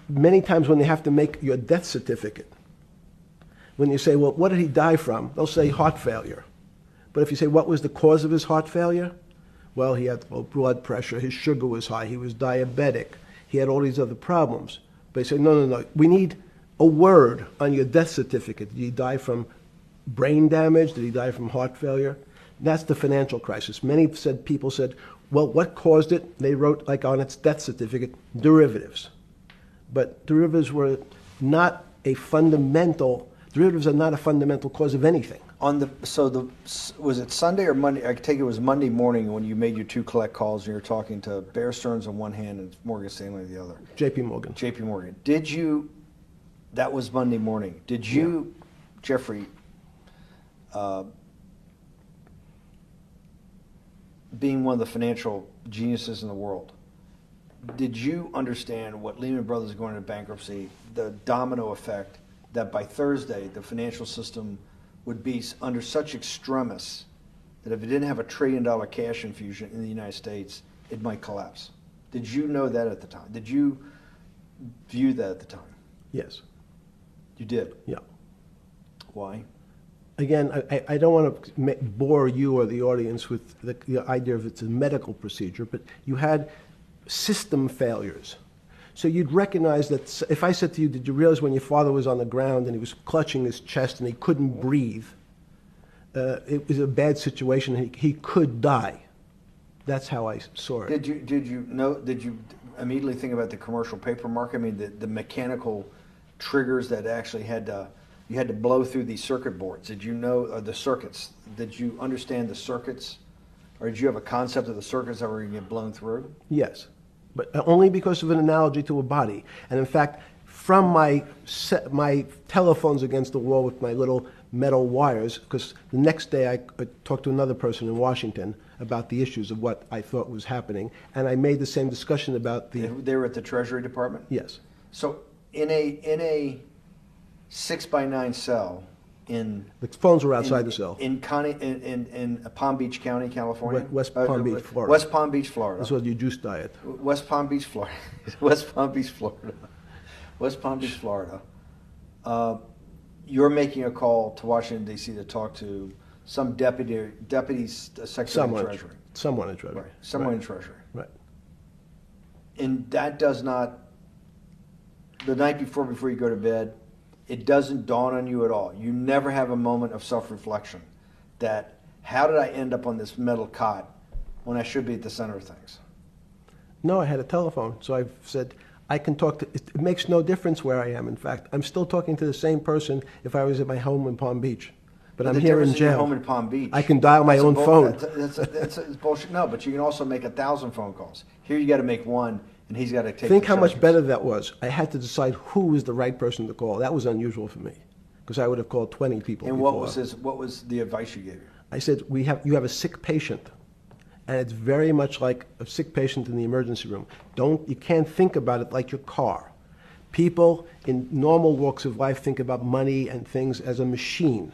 many times when they have to make your death certificate, when you say, well, what did he die from? They'll say heart failure. But if you say, what was the cause of his heart failure? Well, he had low blood pressure, his sugar was high, he was diabetic, he had all these other problems. But they say, no, we need a word on your death certificate. Did he die from brain damage? Did he die from heart failure? That's the financial crisis. Many people said, well, what caused it? They wrote, like on its death certificate, derivatives. But derivatives are not a fundamental cause of anything. Was it Sunday or Monday? I take it was Monday morning when you made your two collect calls and you were talking to Bear Stearns on one hand and Morgan Stanley on the other. J.P. Morgan. J.P. Morgan. That was Monday morning. Did you, Jeffrey, being one of the financial geniuses in the world, did you understand what Lehman Brothers going into bankruptcy, the domino effect, that by Thursday the financial system would be under such extremis that if it didn't have $1 trillion cash infusion in the United States, it might collapse? Did you know that at the time? Did you view that at the time? Yes. You did? Yeah. Why? Again, I don't want to bore you or the audience with the idea of it's a medical procedure, but you had system failures. So you'd recognize that if I said to you, did you realize when your father was on the ground and he was clutching his chest and he couldn't breathe, it was a bad situation, he could die. That's how I saw it. Did you immediately think about the commercial paper market? I mean, the mechanical triggers that actually you had to blow through these circuit boards. Did you know the circuits? Did you understand the circuits? Or did you have a concept of the circuits that were going to get blown through? Yes, but only because of an analogy to a body. And in fact, from my telephones against the wall with my little metal wires, because the next day I talked to another person in Washington about the issues of what I thought was happening, and I made the same discussion about the... They were at the Treasury Department? Yes. So in a 6x9 cell in... The phones were outside the cell. In Palm Beach County, California? West Palm Beach, Florida. West Palm Beach, Florida. This was your juice diet. West Palm Beach, Florida. West Palm Beach, Florida. West Palm Beach, Florida. You're making a call to Washington, D.C. to talk to some deputy secretary of Treasury. Someone in Treasury. Right. Someone in Treasury. Right. And that does not, the night before you go to bed, it doesn't dawn on you at all. You never have a moment of self-reflection that, how did I end up on this metal cot when I should be at the center of things? No, I had a telephone. So I said, I can talk to, it makes no difference where I am. In fact, I'm still talking to the same person if I was at my home in Palm Beach. But I'm the here in difference your jail. home in Palm Beach. I can dial my That's a own phone. That's bullshit. No, but you can also make 1,000 phone calls. Here you got to make one, and he's got to take. Think the how much judgments. better that was. I had to decide who was the right person to call. That was unusual for me because I would have called 20 people And before. what was the advice you gave him? I said, you have a sick patient, and it's very much like a sick patient in the emergency room. You can't think about it like your car. People in normal walks of life think about money and things as a machine.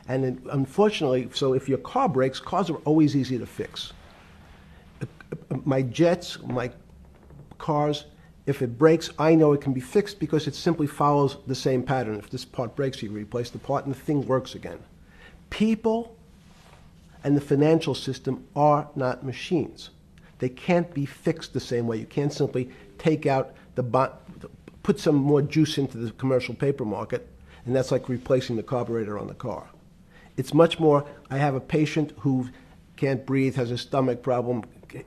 And unfortunately, so if your car breaks, cars are always easy to fix. My jets, my cars, if it breaks, I know it can be fixed because it simply follows the same pattern. If this part breaks, you replace the part and the thing works again. People and the financial system are not machines. They can't be fixed the same way. You can't simply take out put some more juice into the commercial paper market, and that's like replacing the carburetor on the car. It's much more, I have a patient who can't breathe, has a stomach problem,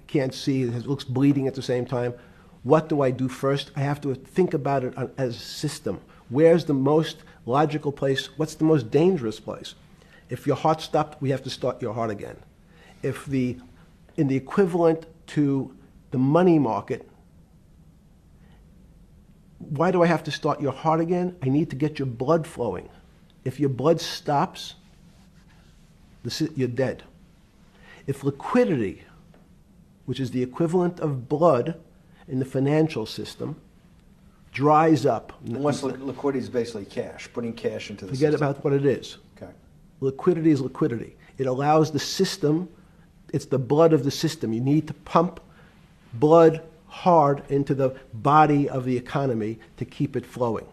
can't see, looks bleeding at the same time. What do I do first? I have to think about it as a system. Where's the most logical place? What's the most dangerous place? If your heart stopped, we have to start your heart again. In the equivalent to the money market, why do I have to start your heart again? I need to get your blood flowing. If your blood stops, you're dead. If liquidity, which is the equivalent of blood in the financial system, dries up. Once liquidity is basically cash, putting cash into the Forget system. about what it is. Okay. Liquidity is liquidity. It allows the system, it's the blood of the system. You need to pump blood hard into the body of the economy to keep it flowing.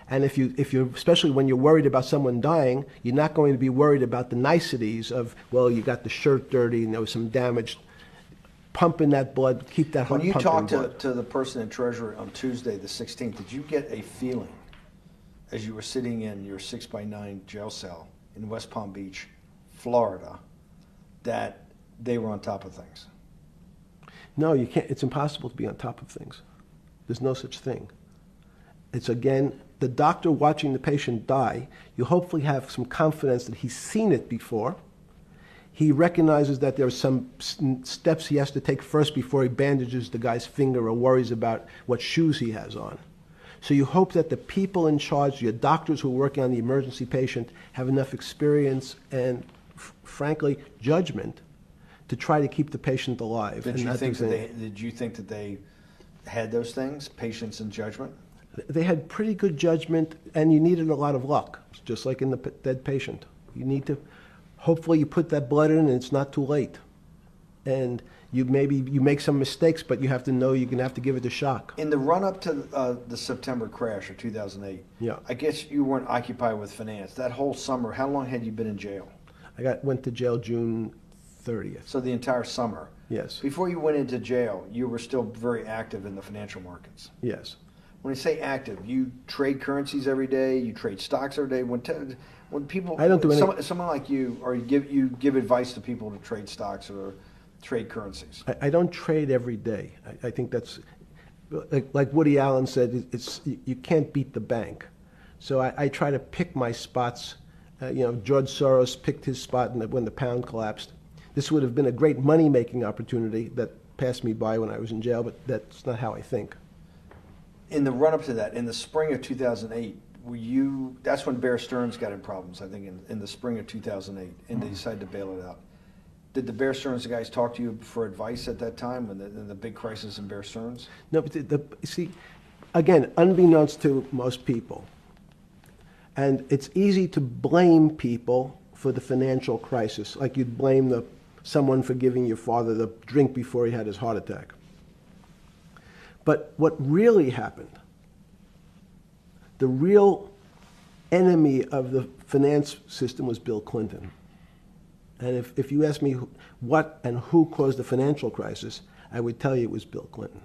And if you're, especially when you're worried about someone dying, you're not going to be worried about the niceties of, well, you got the shirt dirty and there was some damage. Pump in that blood, keep that heart When you pumping talked to the person in Treasury on Tuesday, the 16th, did you get a feeling as you were sitting in your 6x9 jail cell in West Palm Beach, Florida, that they were on top of things? No, you can't. It's impossible to be on top of things. There's no such thing. It's, again, the doctor watching the patient die. You hopefully have some confidence that he's seen it before. He recognizes that there are some steps he has to take first before he bandages the guy's finger or worries about what shoes he has on. So you hope that the people in charge, your doctors who are working on the emergency patient, have enough experience and, frankly, judgment to try to keep the patient alive. Did you think that they had those things, patience and judgment? They had pretty good judgment, and you needed a lot of luck, just like in the dead patient. You need to, hopefully you put that blood in and it's not too late. And you make some mistakes, but you have to know you're going to have to give it a shock. In the run-up to the September crash of 2008, Yeah. I guess you weren't occupied with finance. That whole summer, how long had you been in jail? Went to jail June 30th. So the entire summer. Yes. Before you went into jail, you were still very active in the financial markets. Yes. When you say active, you trade currencies every day, you trade stocks every day. When people, I don't do any. someone like you, or you give advice to people to trade stocks or trade currencies. I don't trade every day. I think that's, like Woody Allen said, you can't beat the bank. So I try to pick my spots. George Soros picked his spot when the pound collapsed. This would have been a great money-making opportunity that passed me by when I was in jail, but that's not how I think. In the run-up to that, in the spring of 2008, that's when Bear Stearns got in problems, I think, in the spring of 2008, and they decided to bail it out. Did the Bear Stearns guys talk to you for advice at that time, when the big crisis in Bear Stearns? No, but see, again, unbeknownst to most people, and it's easy to blame people for the financial crisis, like you'd blame someone for giving your father the drink before he had his heart attack. But what really happened, the real enemy of the finance system was Bill Clinton. And if you ask me what and who caused the financial crisis, I would tell you it was Bill Clinton.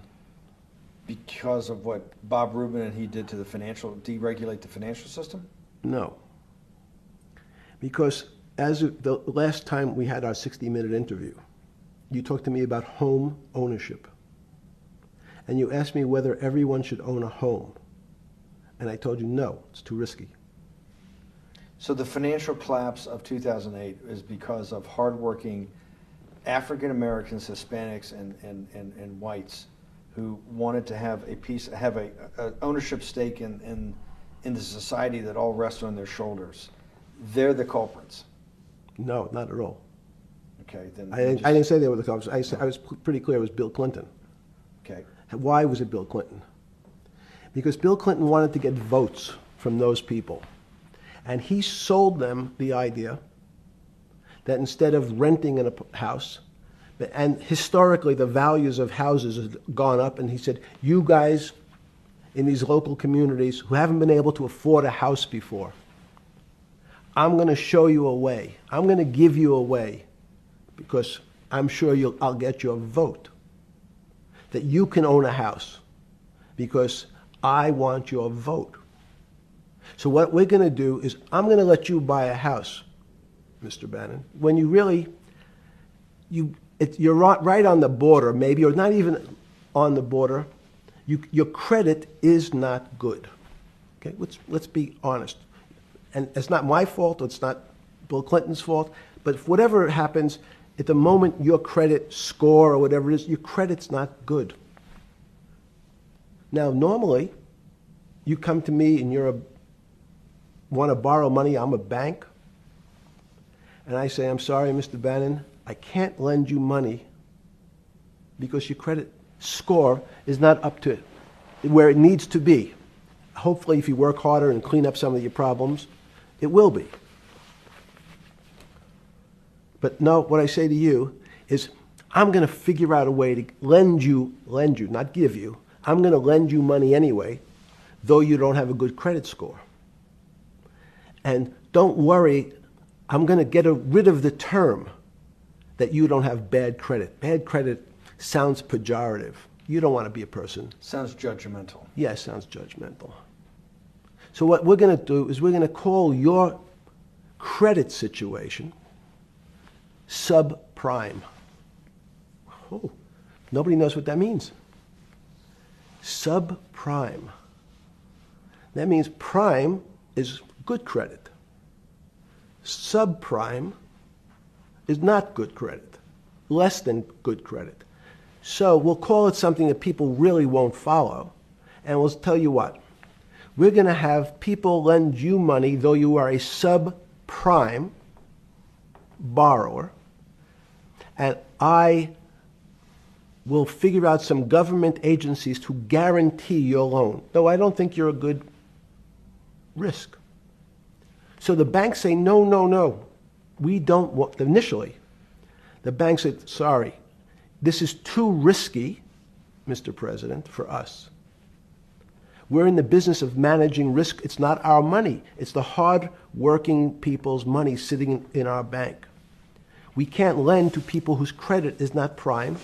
Because of what Bob Rubin and he did to deregulate the financial system? No. Because as of the last time we had our 60-minute interview, you talked to me about home ownership. and you asked me whether everyone should own a home. And I told you, no, it's too risky. So the financial collapse of 2008 is because of hardworking African Americans, Hispanics, and whites who wanted to have a ownership stake in the society that all rests on their shoulders. They're the culprits. No, not at all. Okay, then I didn't say they were the culprits. I was pretty clear it was Bill Clinton. Okay. Why was it Bill Clinton? Because Bill Clinton wanted to get votes from those people. And he sold them the idea that instead of renting in a house, and historically the values of houses have gone up, and he said, you guys in these local communities who haven't been able to afford a house before, I'm going to show you a way. I'm going to give you a way because I'm sure I'll get your vote that you can own a house because I want your vote. So what we're going to do is I'm going to let you buy a house, Mr. Bannon, when you really, you're right on the border, maybe, or not even on the border. Your credit is not good. Okay, let's be honest. And it's not my fault, it's not Bill Clinton's fault, but whatever happens, at the moment your credit score or whatever it is, your credit's not good. Now, normally, you come to me and want to borrow money, I'm a bank, and I say, I'm sorry, Mr. Bannon, I can't lend you money because your credit score is not up to where it needs to be. Hopefully, if you work harder and clean up some of your problems, it will be. But no, what I say to you is, I'm going to figure out a way to lend you, not give you. I'm going to lend you money anyway, though you don't have a good credit score. And don't worry, I'm going to get rid of the term that you don't have bad credit. Bad credit sounds pejorative. You don't want to be a person. Sounds judgmental. Yes, sounds judgmental. So what we're going to do is we're going to call your credit situation subprime. Oh, nobody knows what that means. Subprime. That means prime is good credit. Subprime is not good credit, less than good credit. So we'll call it something that people really won't follow, and we'll tell you what. We're going to have people lend you money, though you are a subprime borrower, and I will figure out some government agencies to guarantee your loan, though I don't think you're a good risk. So the banks say, no, no, no, we don't want, initially, the bank said, sorry, this is too risky, Mr. President, for us. We're in the business of managing risk. It's not our money. It's the hard-working people's money sitting in our bank. We can't lend to people whose credit is not prime.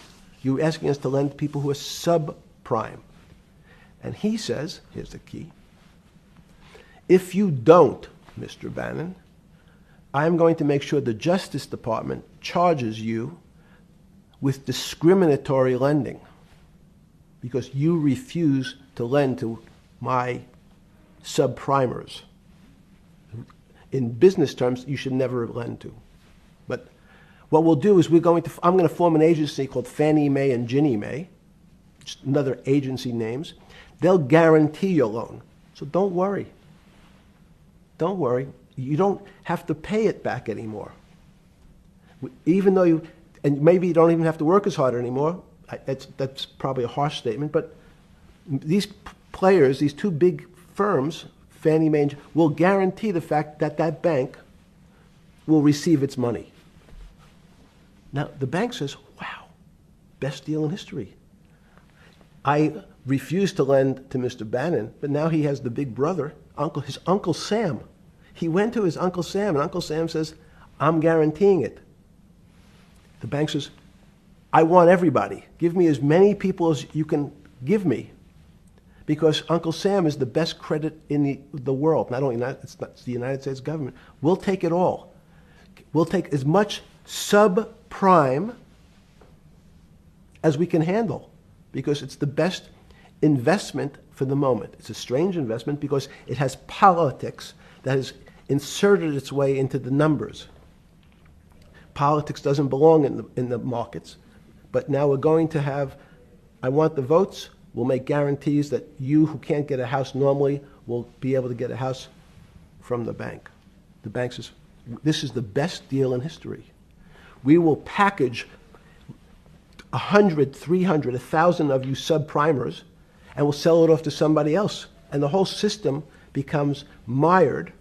You're asking us to lend to people who are subprime. And he says, here's the key, if you don't, Mr. Bannon, I'm going to make sure the Justice Department charges you with discriminatory lending because you refuse to lend to my subprimers. In business terms, you should never lend to. But what we'll do is I'm going to form an agency called Fannie Mae and Ginnie Mae, just another agency names. They'll guarantee your loan. So don't worry. Don't worry. You don't have to pay it back anymore. Even though and maybe you don't even have to work as hard anymore. That's probably a harsh statement, but these players, these two big firms, Fannie Mae, will guarantee the fact that that bank will receive its money. Now, the bank says, wow, best deal in history. I refused to lend to Mr. Bannon, but now he has the big brother, his Uncle Sam. He went to his Uncle Sam, and Uncle Sam says, I'm guaranteeing it. The bank says, I want everybody. Give me as many people as you can give me, because Uncle Sam is the best credit in the world. Not only it's the United States government. We'll take it all. We'll take as much subprime as we can handle. because it's the best investment for the moment. It's a strange investment because it has politics that has inserted its way into the numbers. Politics doesn't belong in the markets, but now we're going to have, I want the votes, we'll make guarantees that you who can't get a house normally will be able to get a house from the bank. The bank says, this is the best deal in history. We will package 100, 300, 1,000 of you subprimers, and we'll sell it off to somebody else. And the whole system becomes mired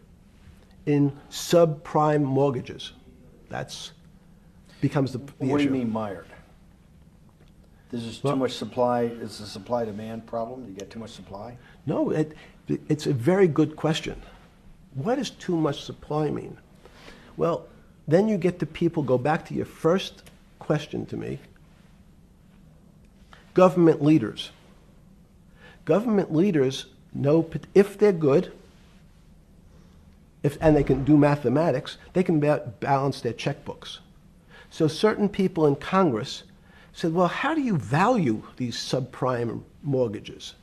in subprime mortgages. That's becomes the What do issue. you mean mired? There's just too much supply. It's a supply-demand problem. You get too much supply. No, it's a very good question. What does too much supply mean? Well, then you get to people, go back to your first question to me, government leaders. Government leaders know if they're good, and they can do mathematics, they can balance their checkbooks. So certain people in Congress said, well, how do you value these subprime mortgages?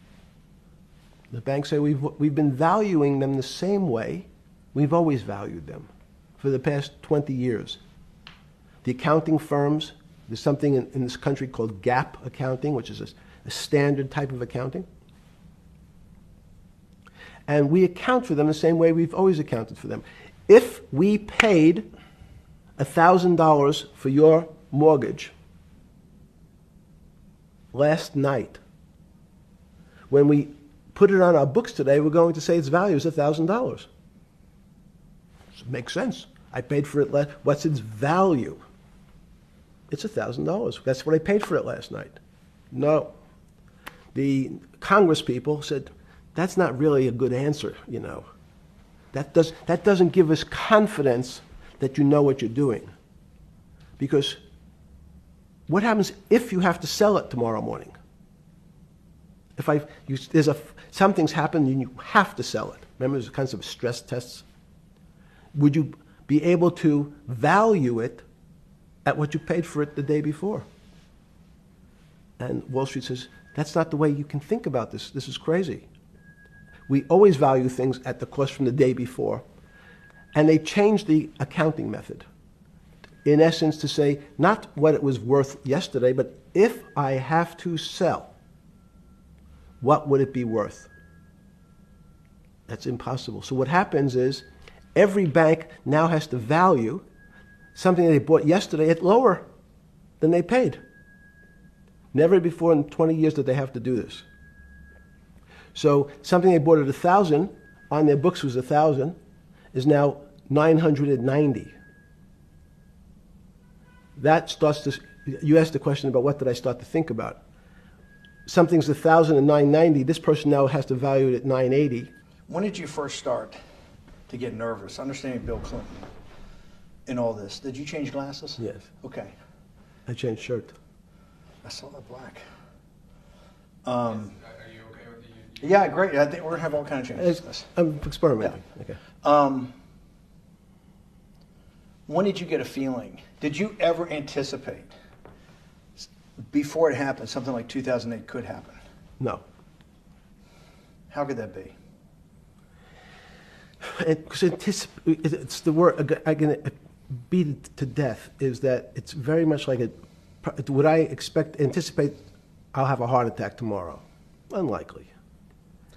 The banks say, we've been valuing them the same way we've always valued them for the past 20 years. The accounting firms, there's something in this country called GAAP accounting, which is a standard type of accounting. And we account for them the same way we've always accounted for them. If we paid $1,000 for your mortgage last night, when we put it on our books today, we're going to say its value is $1,000. It makes sense. I paid for it what's its value? It's $1,000. That's what I paid for it last night. No. The Congress people said, that's not really a good answer, you know. That doesn't give us confidence that you know what you're doing. Because what happens if you have to sell it tomorrow morning? Something's happened and you have to sell it. Remember, there's kinds of stress tests. Would you be able to value it at what you paid for it the day before? And Wall Street says, that's not the way you can think about this. This is crazy. We always value things at the cost from the day before. And they changed the accounting method, in essence, to say not what it was worth yesterday, but if I have to sell, what would it be worth? That's impossible. So what happens is every bank now has to value something they bought yesterday at lower than they paid. Never before in 20 years did they have to do this. So something they bought at 1,000, on their books was 1,000, is now 990. That starts to, you asked the question about what did I start to think about. Something's 1,000 and 990, this person now has to value it at 980. When did you first start to get nervous? Understanding Bill Clinton in all this. Did you change glasses? Yes. Okay. I changed shirt. I saw that black. Are you okay with the? Yeah, great. I think we're gonna have all kinds of changes. I'm experimenting. Yeah. Okay. When did you get a feeling? Did you ever anticipate before it happened something like 2008 could happen? No. How could that be? Because it's the word I can beat it to death. Is that it's very much like would I anticipate I'll have a heart attack tomorrow? Unlikely.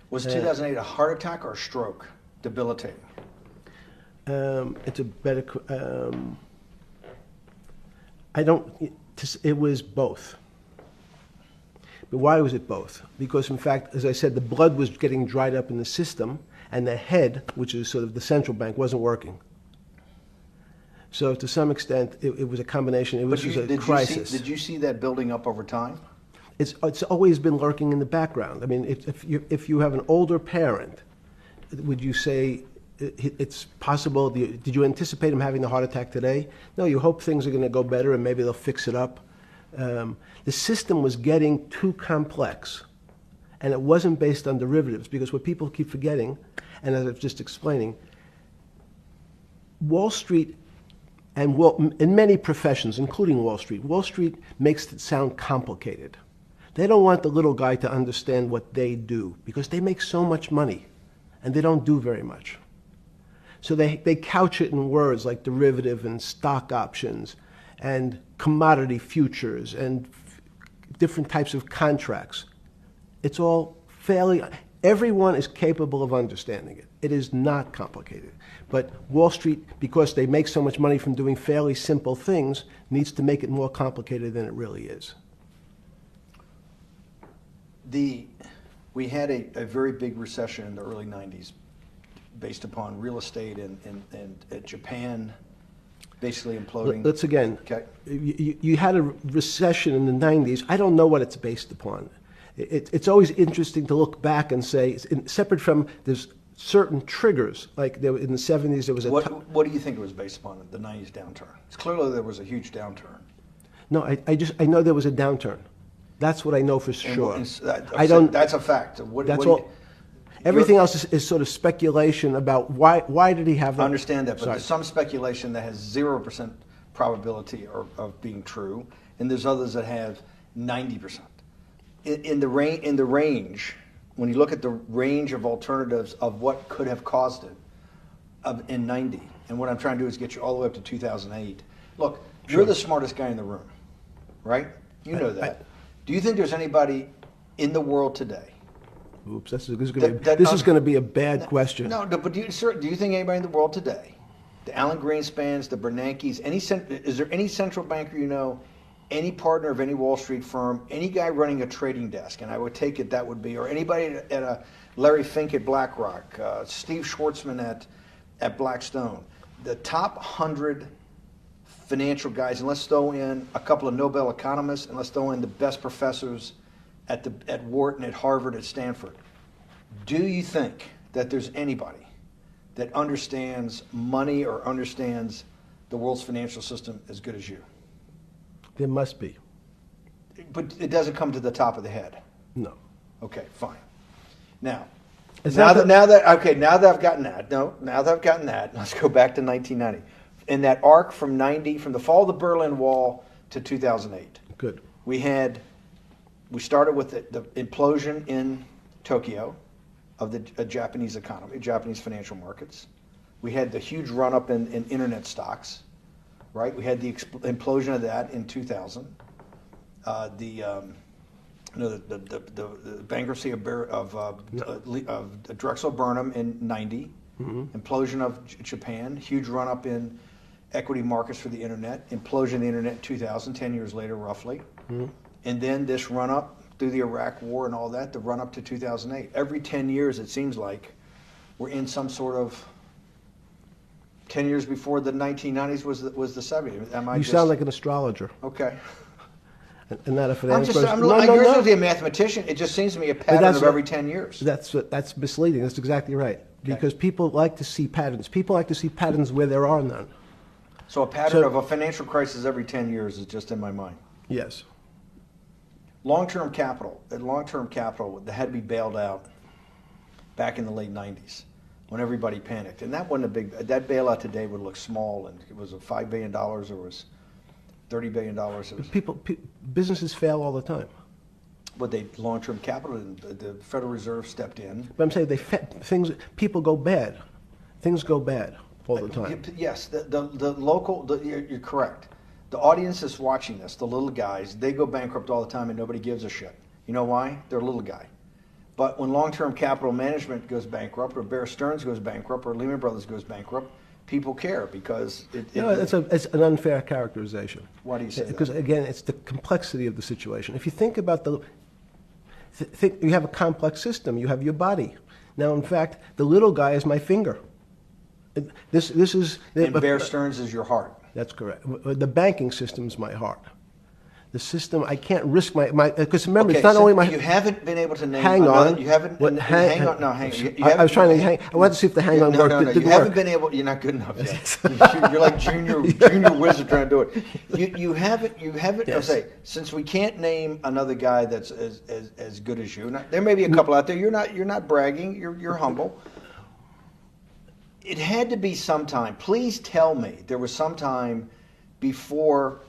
Was 2008 a heart attack or a stroke? Debilitating. It's a better. It was both. But why was it both? Because in fact, as I said, the blood was getting dried up in the system, and the head, which is sort of the central bank, wasn't working. So to some extent, it was a combination. It was a crisis. Did you see that building up over time? It's always been lurking in the background. I mean, if you have an older parent, would you say it's possible? Did you anticipate him having the heart attack today? No, you hope things are going to go better and maybe they'll fix it up. The system was getting too complex, and it wasn't based on derivatives, because what people keep forgetting, and as I was just explaining, Wall Street in many professions, including Wall Street makes it sound complicated. They don't want the little guy to understand what they do because they make so much money and they don't do very much. So they couch it in words like derivative and stock options and commodity futures and different types of contracts. It's all fairly, everyone is capable of understanding it. It is not complicated. But Wall Street, because they make so much money from doing fairly simple things, needs to make it more complicated than it really is. We had a very big recession in the early 90s based upon real estate and Japan basically imploding. Let's again, Okay. you had a recession in the 90s. I don't know what it's based upon. It's always interesting to look back and say, separate from there's certain triggers, like there, in the 70s there was a... What do you think it was based upon, the 90s downturn? It's clearly there was a huge downturn. No, I know there was a downturn. That's what I know for sure. I don't. That's a fact. That's all. Everything else is sort of speculation about why did he have that? I understand that, but Sorry. there's some speculation that has 0% probability of being true, and there's others that have 90%. In the range, when you look at the range of alternatives of what could have caused it in 90, and what I'm trying to do is get you all the way up to 2008. Look, Sure. you're the smartest guy in the room, right? You know that. Do you think there's anybody in the world today? Oops, this is going to be a bad question. No, but do you think anybody in the world today, the Alan Greenspans, the Bernankes, is there any central banker you know, any partner of any Wall Street firm, any guy running a trading desk, and I would take it that would be, or anybody at a Larry Fink at BlackRock, Steve Schwartzman at Blackstone, the top 100 financial guys, and let's throw in a couple of Nobel economists, and let's throw in the best professors at Wharton, at Harvard, at Stanford. Do you think that there's anybody that understands money or understands the world's financial system as good as you? There must be. But it doesn't come to the top of the head. No. Okay, fine. Now Is that that I've gotten that, let's go back to 1990. In that arc from the fall of the Berlin Wall to 2008. Good. We started with the implosion in Tokyo of the Japanese economy, Japanese financial markets. We had the huge run-up in internet stocks, right? We had the implosion of that in 2000. The bankruptcy of Drexel Burnham in 90. Mm-hmm. Implosion of Japan, huge run-up in equity markets for the internet, implosion of the internet in 2000, 10 years later roughly. Mm-hmm. And then this run-up through the Iraq War and all that, the run-up to 2008. Every 10 years, it seems like, we're in some sort of 10 years before the 1990s was the 70s. You sound like an astrologer. Okay. And not a finance person. You're supposed to be a mathematician. It just seems to me a pattern of every 10 years. That's misleading. That's exactly right. Okay. Because people like to see patterns. People like to see patterns where there are none. So a pattern of a financial crisis every 10 years is just in my mind. Yes. Long-term capital that had to be bailed out back in the late 90s when everybody panicked. And that wasn't that bailout today would look small, and it was $5 billion or was $30 billion. Businesses fail all the time. But long-term capital, the Federal Reserve stepped in. But I'm saying people go bad. Things go bad all the time. Yes, you're correct. The audience is watching this, the little guys, they go bankrupt all the time and nobody gives a shit. You know why? They're a little guy. But when long-term capital management goes bankrupt, or Bear Stearns goes bankrupt, or Lehman Brothers goes bankrupt, people care because it's an unfair characterization. Why do you say that? Because again, it's the complexity of the situation. If you think about you have a complex system. You have your body. Now, in fact, the little guy is my finger. This is. And Bear Stearns is your heart. That's correct. The banking system is my heart. The system, I can't risk my because remember, it's not only my. You haven't been able to name. Hang on. You haven't. Hang on. No, hang. I was trying to hang. I wanted to see if the hang on worked. No. You haven't been able. You're not good enough yet. You're like junior wizard trying to do it. You haven't. Yes. I'll say, since we can't name another guy that's as good as you. Now, there may be a couple out there. You're not bragging. You're humble. It had to be sometime. Please tell me there was some time before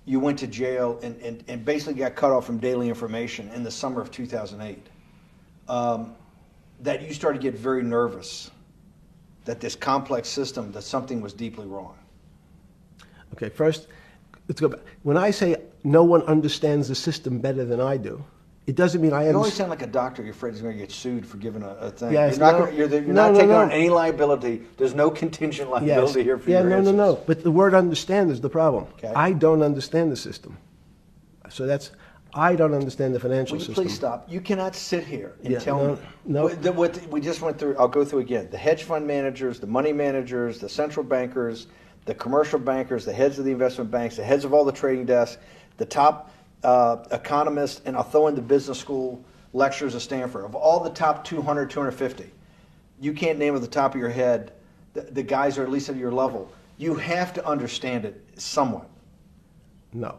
you went to jail and basically got cut off from daily information in the summer of 2008, that you started to get very nervous that this complex system, that something was deeply wrong? Okay, first, let's go back. When I say no one understands the system better than I do, it doesn't mean I You always understand. sound like a doctor. You're afraid he's going to get sued for giving a thing. Yes, you're not, no. gonna, you're No, not no, taking no. on any liability. There's no contingent liability here for Yeah, your no, answers. no. But the word understand is the problem. Okay. I don't understand the system. So I don't understand the financial Will you system. please stop? You cannot sit here and Yeah, tell me no. what we just went through. I'll go through again. The hedge fund managers, the money managers, the central bankers, the commercial bankers, the heads of the investment banks, the heads of all the trading desks, the top economists, and I'll throw in the business school lecturers at Stanford. Of all the top 200, 250, you can't name at the top of your head the guys who are at least at your level. You have to understand it somewhat. No.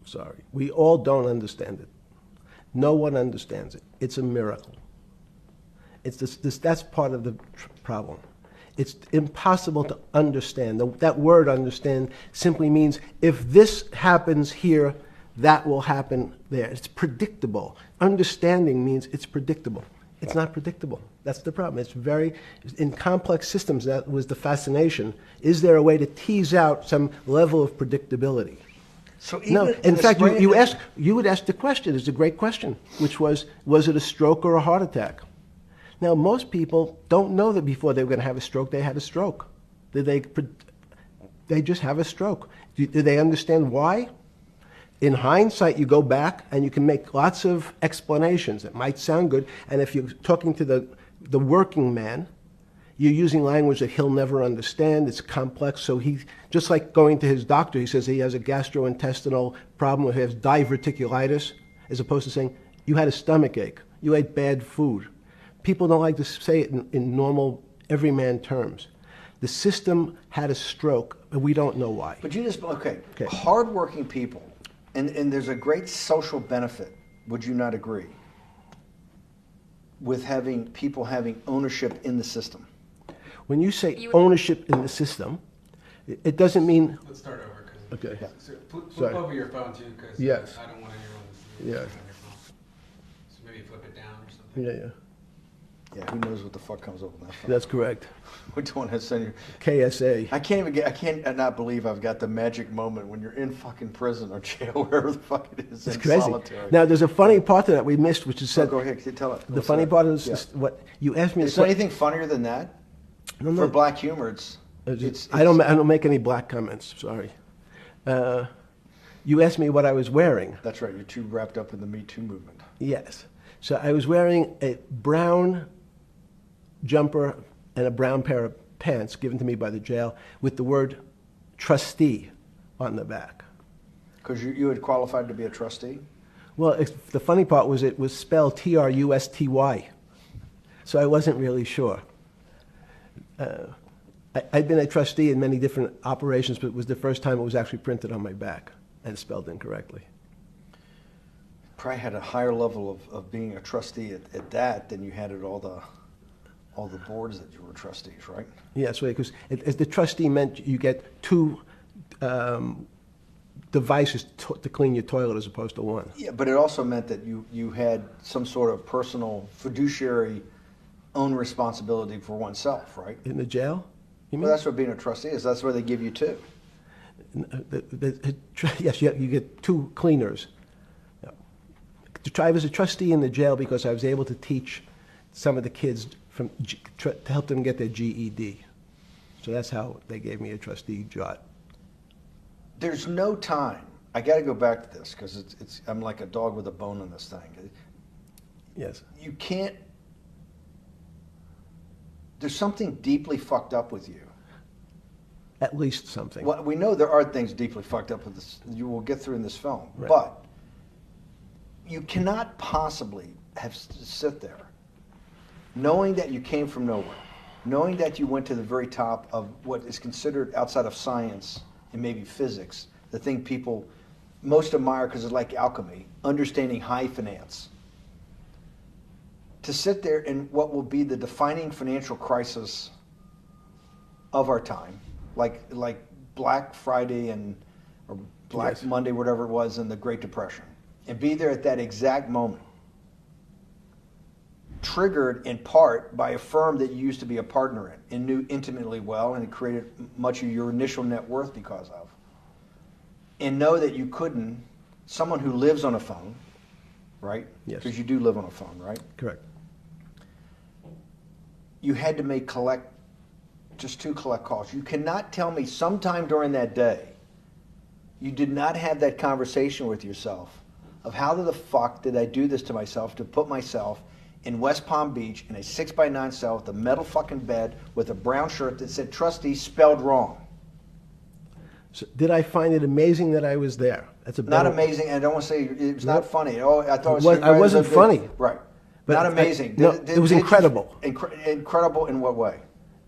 Sorry. We all don't understand it. No one understands it. It's a miracle. It's that's part of the problem. It's impossible to understand. That word understand simply means if this happens here, that will happen there. It's predictable. Understanding means it's predictable. It's not predictable. That's the problem. In complex systems, that was the fascination. Is there a way to tease out some level of predictability? So even No, in fact, you would ask the question. It's a great question, which was it a stroke or a heart attack? Now, most people don't know that before they were going to have a stroke, they had a stroke. They just have a stroke. Do they understand why? In hindsight, you go back and you can make lots of explanations. It might sound good, and if you're talking to the working man, you're using language that he'll never understand. It's complex. So he, just like going to his doctor, he says he has a gastrointestinal problem, or he has diverticulitis, as opposed to saying, you had a stomach ache, you ate bad food. People don't like to say it in normal, everyman terms. The system had a stroke, and we don't know why. But you just, okay. Hardworking people, and there's a great social benefit, would you not agree, with having people having ownership in the system? When you say ownership in the system, it doesn't mean. Let's start over. Cause Okay. So flip Sorry. over your phone too, because Yes. I don't want anyone to see Yeah. what's on your phone. So maybe flip it down or something. Yeah. Yeah, who knows what the fuck comes up with that phone? That's correct. We don't want to send you. KSA. I can't not believe I've got the magic moment when you're in fucking prison or jail, wherever the fuck it is, It's in crazy. solitary. Now, there's a funny part to that we missed, which is So said. go ahead, tell it. The What's funny that? part is Yeah. what you asked me. Is there anything funnier than that? No, For black humor, I don't make any black comments. Sorry. You asked me what I was wearing. That's right. You're too wrapped up in the Me Too movement. Yes. So I was wearing a brown jumper and a brown pair of pants given to me by the jail with the word trustee on the back. Because you had qualified to be a trustee? Well, the funny part was it was spelled Trusty. So I wasn't really sure. I'd been a trustee in many different operations, but it was the first time it was actually printed on my back and spelled incorrectly. Probably had a higher level of being a trustee at that than you had at all the boards that you were trustees, right? Yes, because as the trustee meant you get two devices to clean your toilet as opposed to one. Yeah, but it also meant that you had some sort of personal fiduciary own responsibility for oneself, right? In the jail? You mean? Well, that's what being a trustee is. That's where they give you two. Yes, you get two cleaners. I was a trustee in the jail because I was able to teach some of the kids to help them get their GED. So that's how they gave me a trustee job. There's no time. I got to go back to this because I'm like a dog with a bone in this thing. Yes. You can't. There's something deeply fucked up with you. At least something. Well, we know there are things deeply fucked up with this. You will get through in this film, Right. but you cannot possibly sit there, knowing that you came from nowhere, knowing that you went to the very top of what is considered outside of science and maybe physics, the thing people most admire because it's like alchemy, understanding high finance. To sit there in what will be the defining financial crisis of our time, like Black Friday and or Black Yes. Monday, whatever it was, in the Great Depression, and be there at that exact moment, triggered in part by a firm that you used to be a partner in and knew intimately well, and it created much of your initial net worth because of, and know that you couldn't, someone who lives on a phone, right? Yes. Because you do live on a phone, right? Correct. You had to make just 2 collect calls. You cannot tell me sometime during that day you did not have that conversation with yourself of how the fuck did I do this to myself to put myself in West Palm Beach in a 6x9 cell with a metal fucking bed with a brown shirt that said trustee spelled wrong. So did I find it amazing that I was there? That's a Not better- amazing, and I don't want to say it's not Nope. funny. Oh, I thought I wasn't funny. Right. But Not I- amazing. no, it was incredible. Incredible in what way?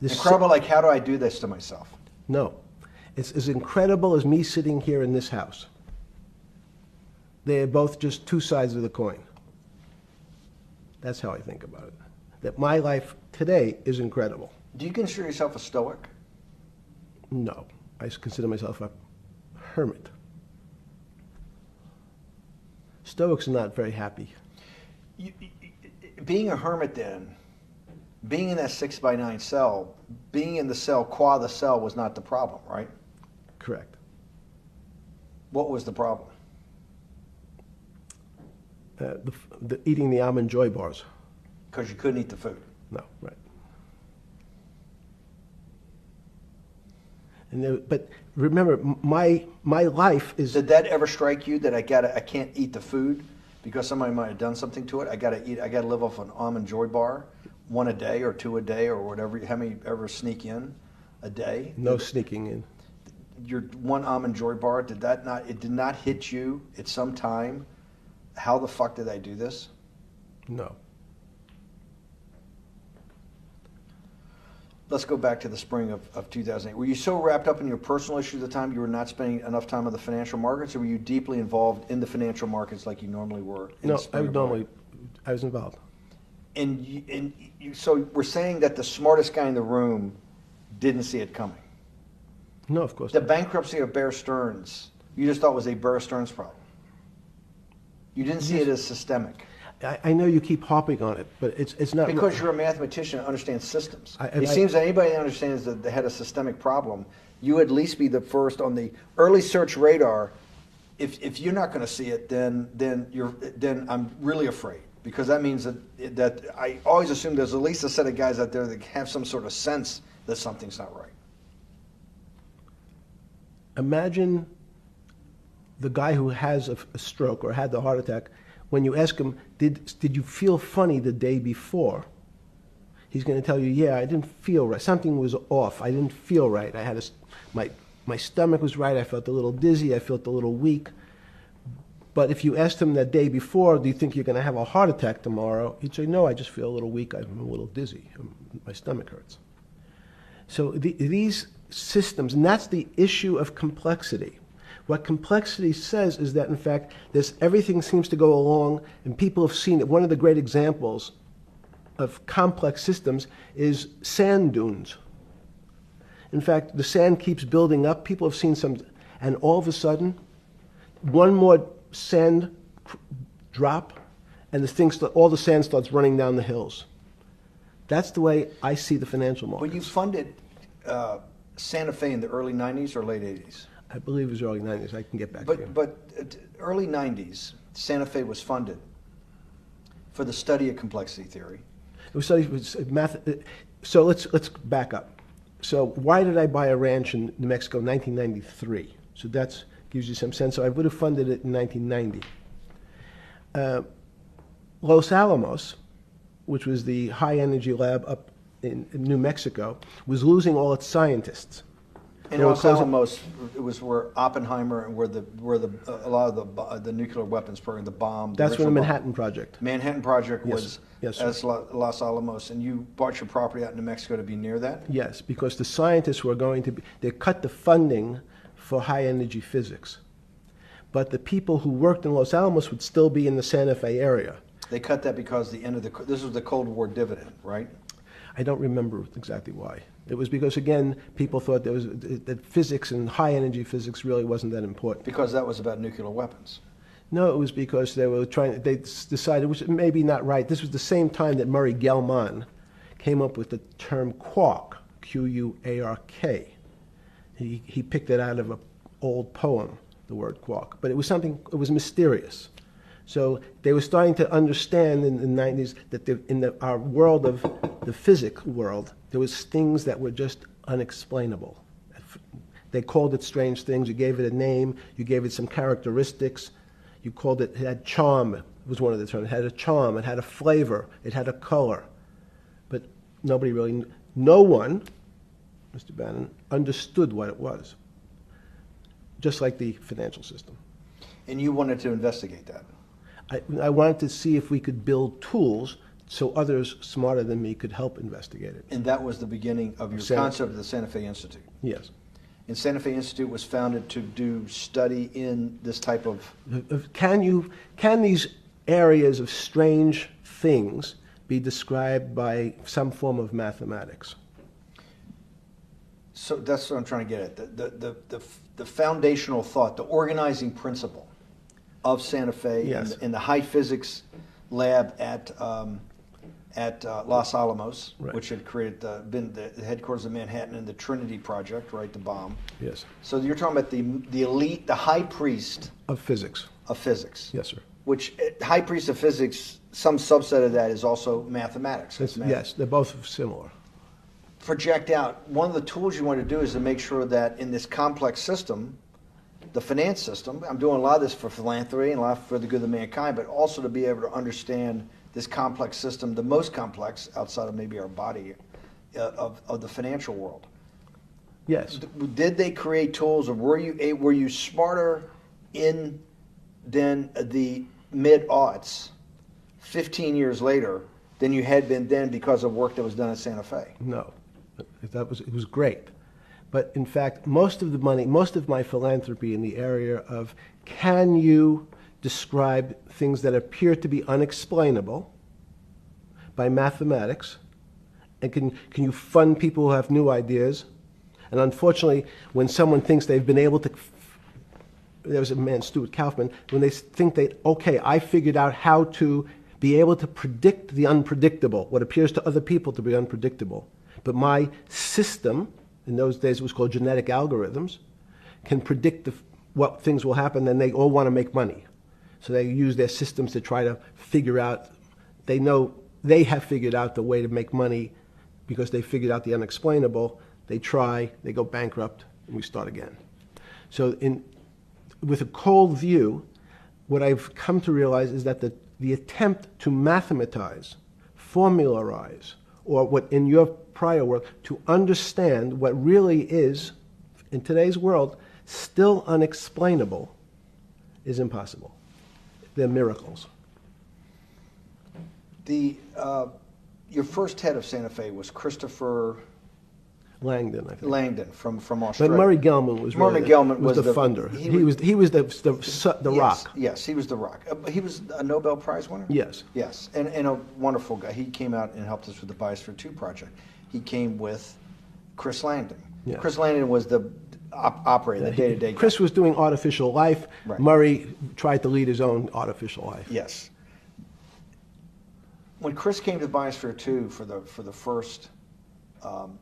This- Incredible like, how do I do this to myself? No. It's as incredible as me sitting here in this house. They are both just 2 sides of the coin. That's how I think about it. That my life today is incredible. Do you consider yourself a stoic? No. I consider myself a hermit. Stoics are not very happy. Being a hermit then, being in that 6x9 cell, being in the cell qua the cell was not the problem, right? Correct. What was the problem? Eating the almond joy bars. Because you couldn't eat the food. No, right. And but remember, my life is. Did that ever strike you that I can't eat the food because somebody might have done something to it? I gotta live off an almond joy bar, 1 a day or 2 a day or whatever. How many ever sneak in a day? No sneaking in. Your 1 almond joy bar, it did not hit you at some time? How the fuck did I do this? No. Let's go back to the spring of 2008. Were you so wrapped up in your personal issues at the time you were not spending enough time on the financial markets, or were you deeply involved in the financial markets like you normally were? In No, the spring of 08? I was involved. So we're saying that the smartest guy in the room didn't see it coming. No, of course The not. bankruptcy of Bear Stearns, you just thought was a Bear Stearns problem. You didn't see it as systemic. I know you keep harping on it, but it's not. Because you're a mathematician and understands systems. I- It seems that anybody that understands that they had a systemic problem, you would at least be the first on the early search radar. If you're not going to see it, then I'm really afraid, because that means that I always assume there's at least a set of guys out there that have some sort of sense that something's not right. Imagine the guy who has a stroke or had the heart attack. When you ask him, did you feel funny the day before? He's going to tell you, yeah, I didn't feel right. Something was off. I didn't feel right. I had my stomach was right. I felt a little dizzy. I felt a little weak. But if you asked him that day before, do you think you're going to have a heart attack tomorrow? He'd say, no, I just feel a little weak. I'm a little dizzy. My stomach hurts. So these systems, and that's the issue of complexity. What complexity says is that, in fact, everything seems to go along, and people have seen it. One of the great examples of complex systems is sand dunes. In fact, the sand keeps building up. People have seen some, and all of a sudden, one more sand drop, and all the sand starts running down the hills. That's the way I see the financial markets. Well, you funded Santa Fe in the early 90s or late 80s? I believe it was early 90s. I can get back to you. But early 90s, Santa Fe was funded for the study of complexity theory. It was math. So let's back up. So why did I buy a ranch in New Mexico in 1993? So that gives you some sense. So I would have funded it in 1990. Los Alamos, which was the high energy lab up in New Mexico, was losing all its scientists. In They were Los closing- Alamos, it was where Oppenheimer and where a lot of the nuclear weapons program, the bomb. That's when the original bomb. Manhattan Project. Manhattan Project Yes. was Yes, sir. as Los Alamos, and you bought your property out in New Mexico to be near that? Yes, because the scientists were going to be, they cut the funding for high energy physics. But the people who worked in Los Alamos would still be in the Santa Fe area. They cut that because this was the Cold War dividend, right? I don't remember exactly why. It was because, again, people thought that physics and high-energy physics really wasn't that important. Because that was about nuclear weapons. No, it was because they decided, which may be not right. This was the same time that Murray Gell-Mann came up with the term quark, Q-U-A-R-K. He picked it out of an old poem, the word quark. But it was mysterious. So they were starting to understand in the 90s that our world of the physics world, there was things that were just unexplainable. They called it strange things. You gave it a name. You gave it some characteristics. You called it had charm, was one of the terms. It had a charm. It had a flavor. It had a color. But nobody really, no one, Mr. Bannon, understood what it was. Just like the financial system. And you wanted to investigate that. I wanted to see if we could build tools so others smarter than me could help investigate it. And that was the beginning of your concept of the Santa Fe Institute. Yes. And Santa Fe Institute was founded to do study in this type of... Can these areas of strange things be described by some form of mathematics? So that's what I'm trying to get at. The foundational thought, the organizing principle of Santa Fe, yes, in the high physics lab at Los Alamos, right, which had been the headquarters of Manhattan, and the Trinity Project, right, the bomb. Yes. So you're talking about the elite, the high priest of physics. Of physics. Yes, sir. Which high priest of physics, some subset of that is also mathematics. Yes, they're both similar. Project out. One of the tools you want to do is to make sure that in this complex system, the finance system, I'm doing a lot of this for philanthropy and a lot for the good of mankind, but also to be able to understand this complex system, the most complex outside of maybe our body, of the financial world. Yes. Did they create tools, or were you smarter in then the mid-aughts, 15 years later, than you had been then because of work that was done at Santa Fe? No, it was great. But in fact, most of the money, most of my philanthropy in the area of can you describe things that appear to be unexplainable by mathematics, and can you fund people who have new ideas? And unfortunately, when someone thinks they've been able to, there was a man, Stuart Kaufman, when they think okay, I figured out how to be able to predict the unpredictable, what appears to other people to be unpredictable. But my system, in those days it was called genetic algorithms, can predict what things will happen, and they all want to make money. So they use their systems to try to figure out, they know they have figured out the way to make money because they figured out the unexplainable. They try, they go bankrupt, and we start again. So with a cold view, what I've come to realize is that the attempt to mathematize, formularize, or what in your prior work, to understand what really is, in today's world, still unexplainable, is impossible. They're miracles. Your first head of Santa Fe was Christopher Langdon, I think. Langdon from Australia. But Murray Gell-Mann was Murray Gell-Mann was the funder. He was the rock. Yes, he was the rock. He was a Nobel Prize winner? Yes. Yes, and a wonderful guy. He came out and helped us with the Biosphere 2 project. He came with Chris Langdon. Yeah. Chris Langdon was the operator, the day-to-day guy. Chris was doing artificial life. Right. Murray tried to lead his own artificial life. Yes. When Chris came to Biosphere 2 for the first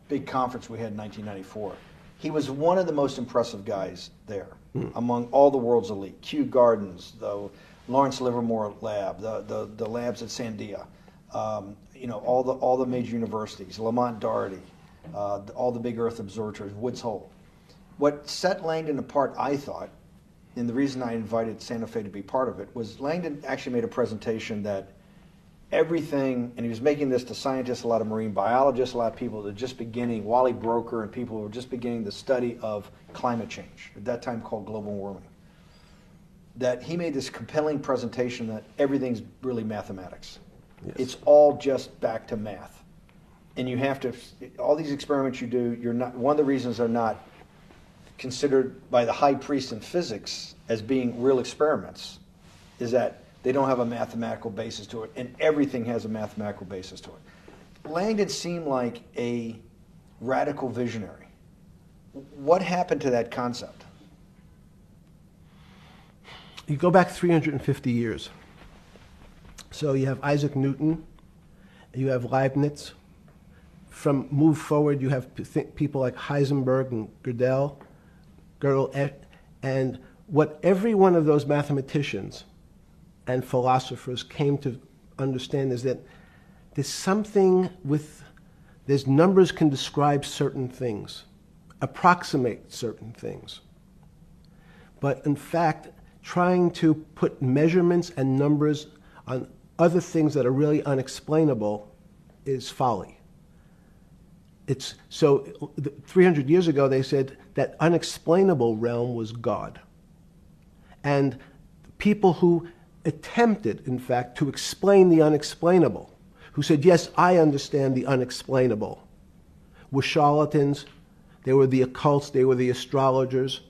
big conference we had in 1994, he was one of the most impressive guys there among all the world's elite. Kew Gardens, the Lawrence Livermore Lab, the labs at Sandia, all the major universities, Lamont Doherty, all the big Earth observatories, Woods Hole. What set Langdon apart, I thought, and the reason I invited Santa Fe to be part of it, was Langdon actually made a presentation that everything, and he was making this to scientists, a lot of marine biologists, a lot of people that were just beginning, Wally Broker and people who were just beginning the study of climate change, at that time called global warming, that he made this compelling presentation that everything's really mathematics. Yes. It's all just back to math. And you have to, all these experiments you do, you're not, one of the reasons they're not considered by the high priest in physics as being real experiments is that they don't have a mathematical basis to it, and everything has a mathematical basis to it. Langdon seemed like a radical visionary. What happened to that concept? You go back 350 years. So you have Isaac Newton, you have Leibniz. Move forward, you have people like Heisenberg and Gödel, and what every one of those mathematicians and philosophers came to understand is that there's numbers can describe certain things, approximate certain things. But in fact, trying to put measurements and numbers on other things that are really unexplainable is folly. 300 years ago, they said that unexplainable realm was God. And people who attempted, in fact, to explain the unexplainable, who said, yes, I understand the unexplainable, were charlatans, they were the occults, they were the astrologers,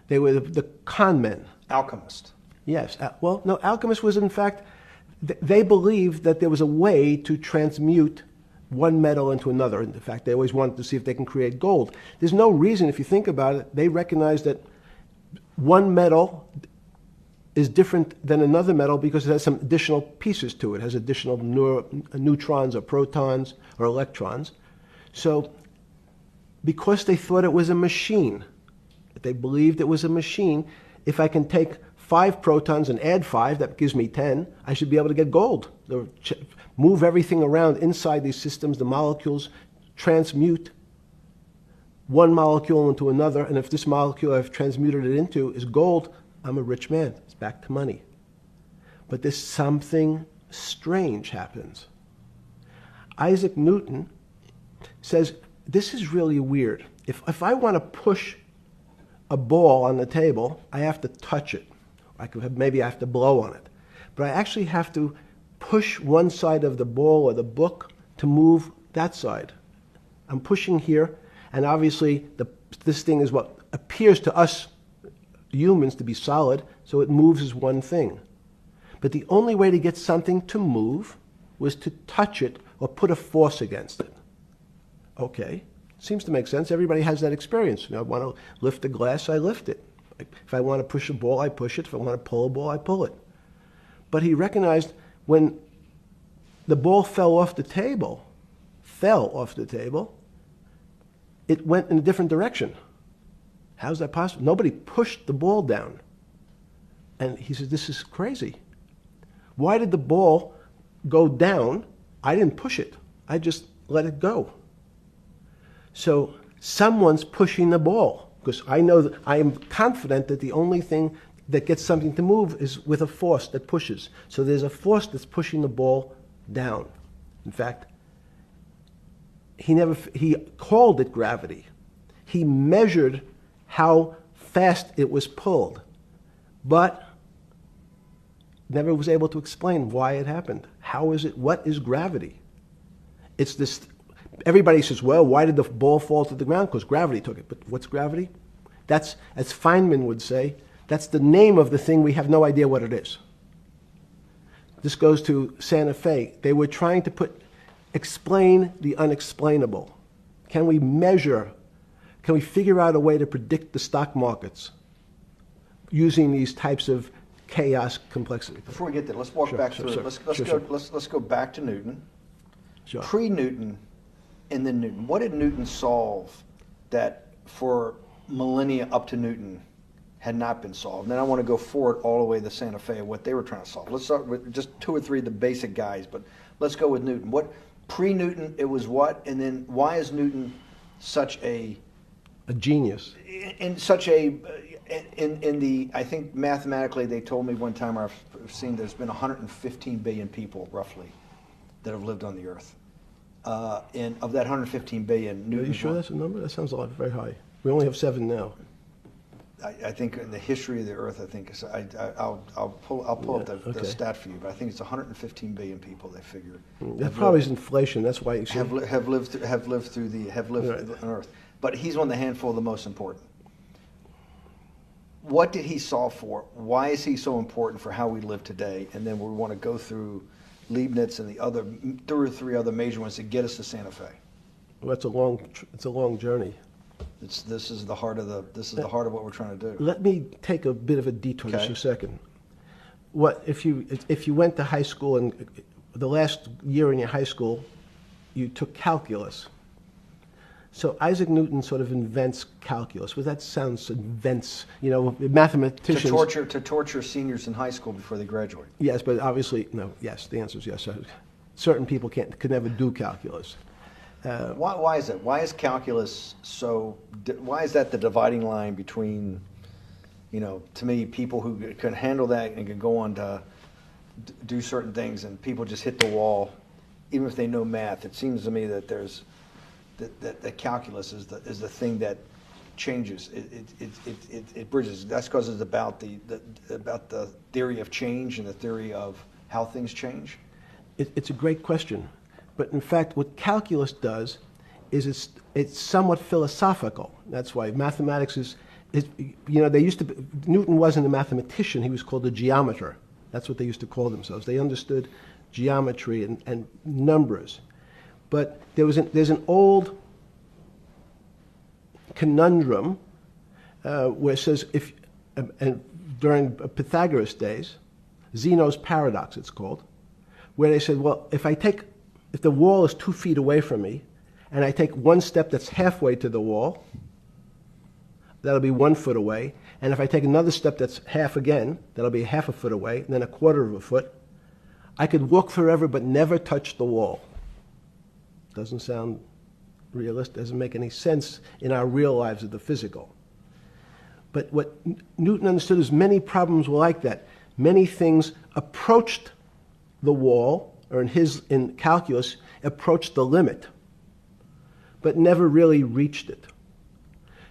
they were the con men. Alchemist. Yes. Well, no, alchemist was, in fact, they believed that there was a way to transmute one metal into another. In fact, they always wanted to see if they can create gold. There's no reason, if you think about it, they recognize that one metal is different than another metal because it has some additional pieces to it. It has additional neutrons or protons or electrons. So because they thought it was a machine, they believed it was a machine, if I can take 5 protons and add 5, that gives me 10, I should be able to get gold. Move everything around inside these systems, the molecules transmute one molecule into another, and if this molecule I've transmuted it into is gold, I'm a rich man. It's back to money. But there's something strange happens. Isaac Newton says, this is really weird. If I want to push a ball on the table, I have to touch it. Maybe I have to blow on it. But I actually have to push one side of the ball or the book to move that side. I'm pushing here, and obviously this thing is what appears to us humans to be solid, so it moves as one thing. But the only way to get something to move was to touch it or put a force against it. Okay, seems to make sense. Everybody has that experience. I want to lift a glass, I lift it. If I want to push a ball, I push it. If I want to pull a ball, I pull it. But he recognized when the ball fell off the table, it went in a different direction. How's that possible? Nobody pushed the ball down. And he said, this is crazy. Why did the ball go down? I didn't push it. I just let it go. So someone's pushing the ball, because I know that I am confident that the only thing that gets something to move is with a force that pushes. So there's a force that's pushing the ball down. In fact, he called it gravity. He measured how fast it was pulled, but never was able to explain why it happened. How is it? What is gravity? It's this. Everybody says, well, why did the ball fall to the ground? Because gravity took it. But what's gravity? That's, as Feynman would say, that's the name of the thing. We have no idea what it is. This goes to Santa Fe. They were trying to explain the unexplainable. Can we measure? Can we figure out a way to predict the stock markets using these types of chaos complexity? Before we get there, let's walk back through it. Let's go back to Newton. Sure. Pre-Newton and then Newton. What did Newton solve that for millennia up to Newton had not been solved? And then I want to go forward all the way to Santa Fe and what they were trying to solve. Let's start with just 2 or 3 of the basic guys, but let's go with Newton. What pre-Newton it was what, and then why is Newton such a genius? In such a in the, I think mathematically they told me one time, I've seen there's been 115 billion people roughly that have lived on the earth. And of that 115 billion, Newton. Are you sure that's a number? That sounds a lot very high. We only have 7 now. I think in the history of the earth, I think I'll pull up the stat for you, but I think it's 115 billion people. They figure that probably is inflation. That's why you have lived on Earth. But he's one of the handful of the most important. What did he solve for? Why is he so important for how we live today? And then we want to go through Leibniz and the other 2 or 3 other major ones to get us to Santa Fe? Well, it's a long journey. This is the heart of what we're trying to do. Let me take a bit of a detour just Okay. a second. What if you went to high school and the last year in your high school, you took calculus? So Isaac Newton sort of invents calculus. Well, that sounds invents. Mathematicians. To torture seniors in high school before they graduate. Yes, but obviously no. Yes, the answer is yes. Certain people could never do calculus. Why is that? Why is calculus so? Why is that the dividing line between, to me, people who can handle that and can go on to do certain things, and people just hit the wall, even if they know math? It seems to me that there's that calculus is the thing that changes. It bridges. That's because it's about the theory of change and the theory of how things change. It's a great question. But in fact, what calculus does is it's somewhat philosophical. That's why mathematics is Newton wasn't a mathematician, he was called a geometer. That's what they used to call themselves. They understood geometry and numbers. But there's an old conundrum where it says, during Pythagoras' days, Zeno's paradox it's called, where they said, well, if the wall is 2 feet away from me, and I take one step that's halfway to the wall, that'll be 1 foot away. And if I take another step that's half again, that'll be half a foot away, and then a quarter of a foot. I could walk forever but never touch the wall. Doesn't sound realistic, doesn't make any sense in our real lives of the physical. But what Newton understood is many problems were like that. Many things approached the wall, or in calculus, approached the limit, but never really reached it.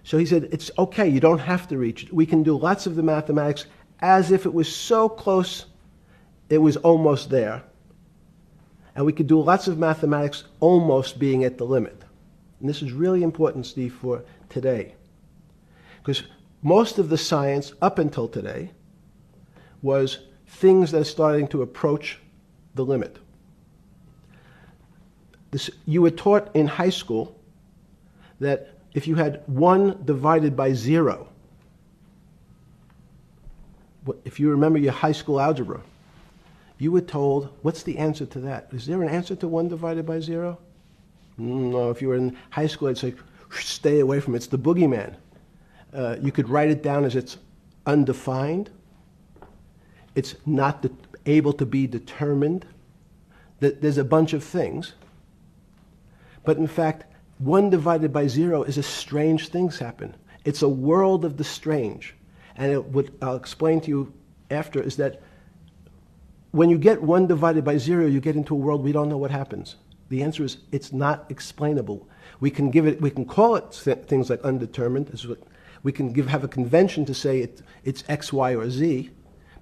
So he said, it's okay, you don't have to reach it. We can do lots of the mathematics as if it was so close, it was almost there. And we could do lots of mathematics almost being at the limit. And this is really important, Steve, for today. Because most of the science up until today was things that are starting to approach the limit. You were taught in high school that if you had 1 divided by 0, if you remember your high school algebra, you were told, what's the answer to that? Is there an answer to 1 divided by 0? No, if you were in high school, I'd say, stay away from it. It's the boogeyman. You could write it down as it's undefined. It's not able to be determined. There's a bunch of things. But in fact, 1 divided by 0 is a strange things happen. It's a world of the strange. And what I'll explain to you after is that when you get 1 divided by 0, you get into a world we don't know what happens. The answer is it's not explainable. We can call it things like undetermined. We can have a convention to say it's X, Y, or Z.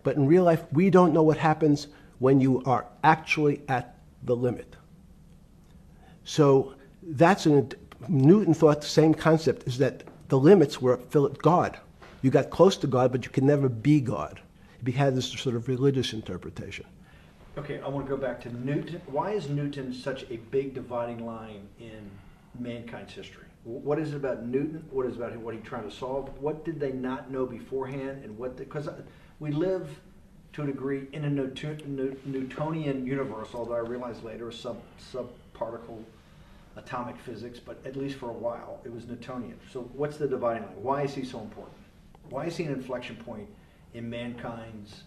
But in real life, we don't know what happens when you are actually at the limit. So Newton thought the same concept is that the limits were God. You got close to God, but you could never be God. He had this sort of religious interpretation. Okay, I want to go back to Newton. Why is Newton such a big dividing line in mankind's history? What is it about Newton? What is it about what he tried to solve? What did they not know beforehand? And because we live to a degree in a Newtonian universe, although I realized later subparticle atomic physics, but at least for a while it was Newtonian. So what's the dividing line? Why is he so important? Why is he an inflection point in mankind's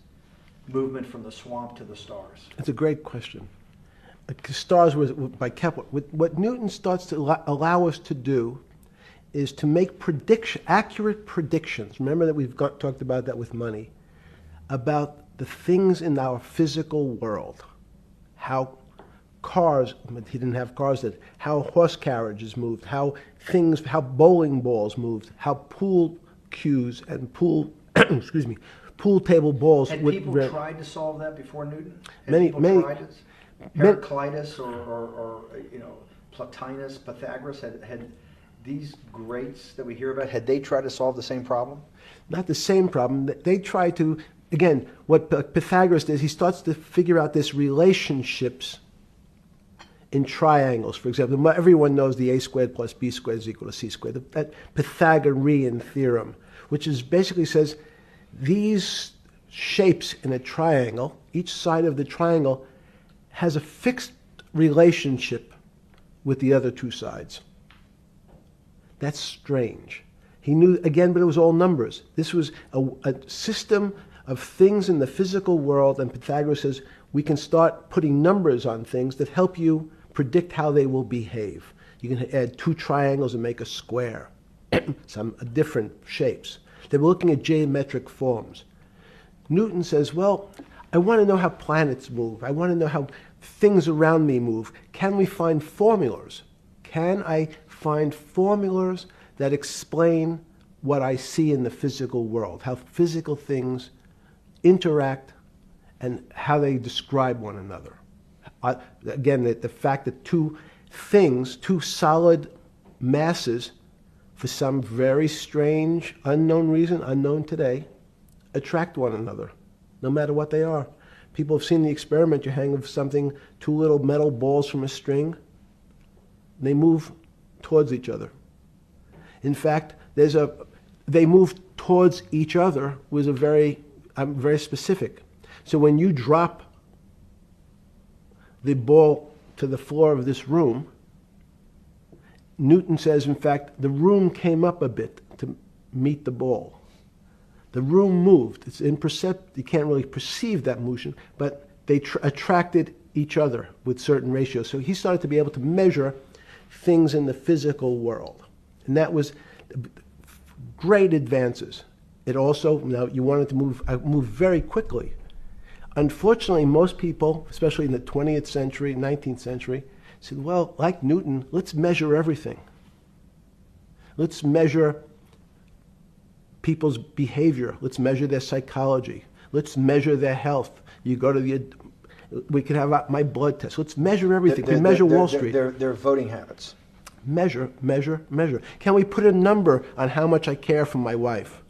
movement from the swamp to the stars? It's a great question. Stars was by Kepler. What Newton starts to allow us to do is to make accurate predictions. Remember that we've talked about that with money, about the things in our physical world, how cars, he didn't have cars, that how horse carriages moved, how bowling balls moved, how pool cues and pool table balls. Had people tried to solve that before Newton? Many tried it? Heraclitus or Plotinus, Pythagoras had these greats that we hear about. Had they tried to solve the same problem? Not the same problem. They tried to again, what Pythagoras does, he starts to figure out this relationships in triangles. For example, everyone knows the a squared plus b squared is equal to c squared. That Pythagorean theorem, which is basically says these shapes in a triangle, each side of the triangle has a fixed relationship with the other two sides. That's strange. He knew, again, but it was all numbers. This was a system of things in the physical world, and Pythagoras says we can start putting numbers on things that help you predict how they will behave. You can add two triangles and make a square, some different shapes. They were looking at geometric forms. Newton says, well, I want to know how planets move. I want to know how things around me move. Can we find formulas? Can I find formulas that explain what I see in the physical world, how physical things interact and how they describe one another? Again, the fact that two things, two solid masses, for some very strange, unknown reason, unknown today, attract one another, no matter what they are. People have seen the experiment. You hang something, two little metal balls from a string, and they move towards each other. In fact, they move towards each other was very specific. So when you drop the ball to the floor of this room, Newton says, in fact, the room came up a bit to meet the ball. The room moved. It's imperceptible. You can't really perceive that motion, but they attracted each other with certain ratios. So he started to be able to measure things in the physical world. And that was great advances. It also, now you wanted to move very quickly. Unfortunately, most people, especially in the 20th century, 19th century, said, well, like Newton, let's measure everything. Let's measure people's behavior. Let's measure their psychology. Let's measure their health. You go to we can have my blood test. Let's measure everything. We measure Wall Street. Their voting habits. Measure, measure, measure. Can we put a number on how much I care for my wife?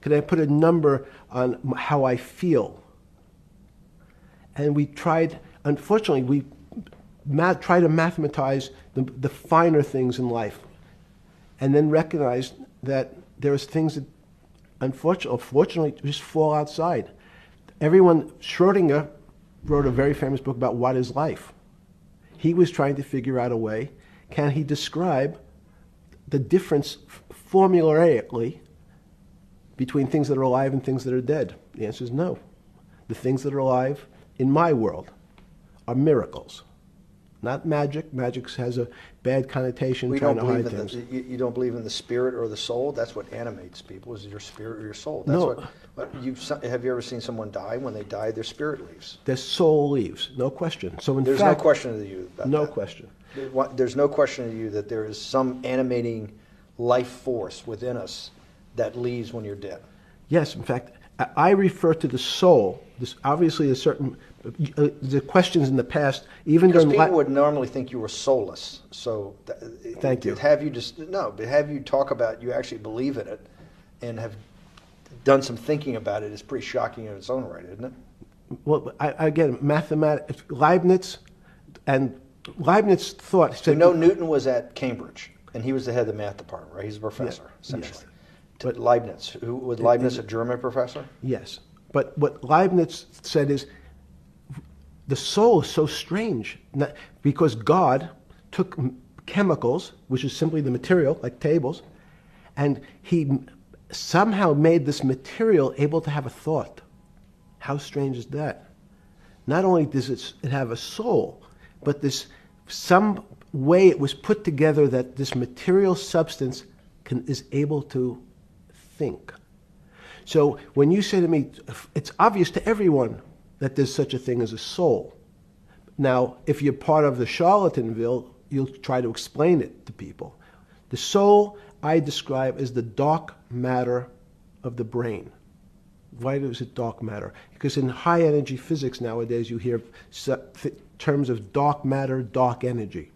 Can I put a number on how I feel? And we tried, unfortunately, we try to mathematize the finer things in life, and then recognize that there's things that unfortunately just fall outside. Schrodinger wrote a very famous book about what is life. He was trying to figure out a way, can he describe the difference formulaically between things that are alive and things that are dead? The answer is no. The things that are alive in my world are miracles, not magic. Magic has a bad connotation, trying to hide things. You don't believe in the spirit or the soul? That's what animates people, is your spirit or your soul. That's No. Have you ever seen someone die? When they die, their spirit leaves. Their soul leaves, no question. So in There's fact, no question to you about no that. question. There's no question to you that there is some animating life force within us that leaves when you're dead. Yes, in fact, I refer to the soul. This obviously is certain. The questions in the past, even Because during people would normally think you were soulless. So, Thank you. But have you talk about you actually believe in it, and have done some thinking about it is pretty shocking in its own right, isn't it? Well, again, mathematics. Leibniz thought. So Newton was at Cambridge, and he was the head of the math department, right? He's a professor, essentially. Yes. But Leibniz, was Leibniz a German professor? Yes, but what Leibniz said is the soul is so strange because God took chemicals, which is simply the material, like tables, and he somehow made this material able to have a thought. How strange is that? Not only does it have a soul, but some way it was put together that this material substance is able to think. So when you say to me, it's obvious to everyone that there's such a thing as a soul. Now, if you're part of the Charlatanville, you'll try to explain it to people. The soul I describe as the dark matter of the brain. Why is it dark matter? Because in high energy physics nowadays you hear terms of dark matter, dark energy.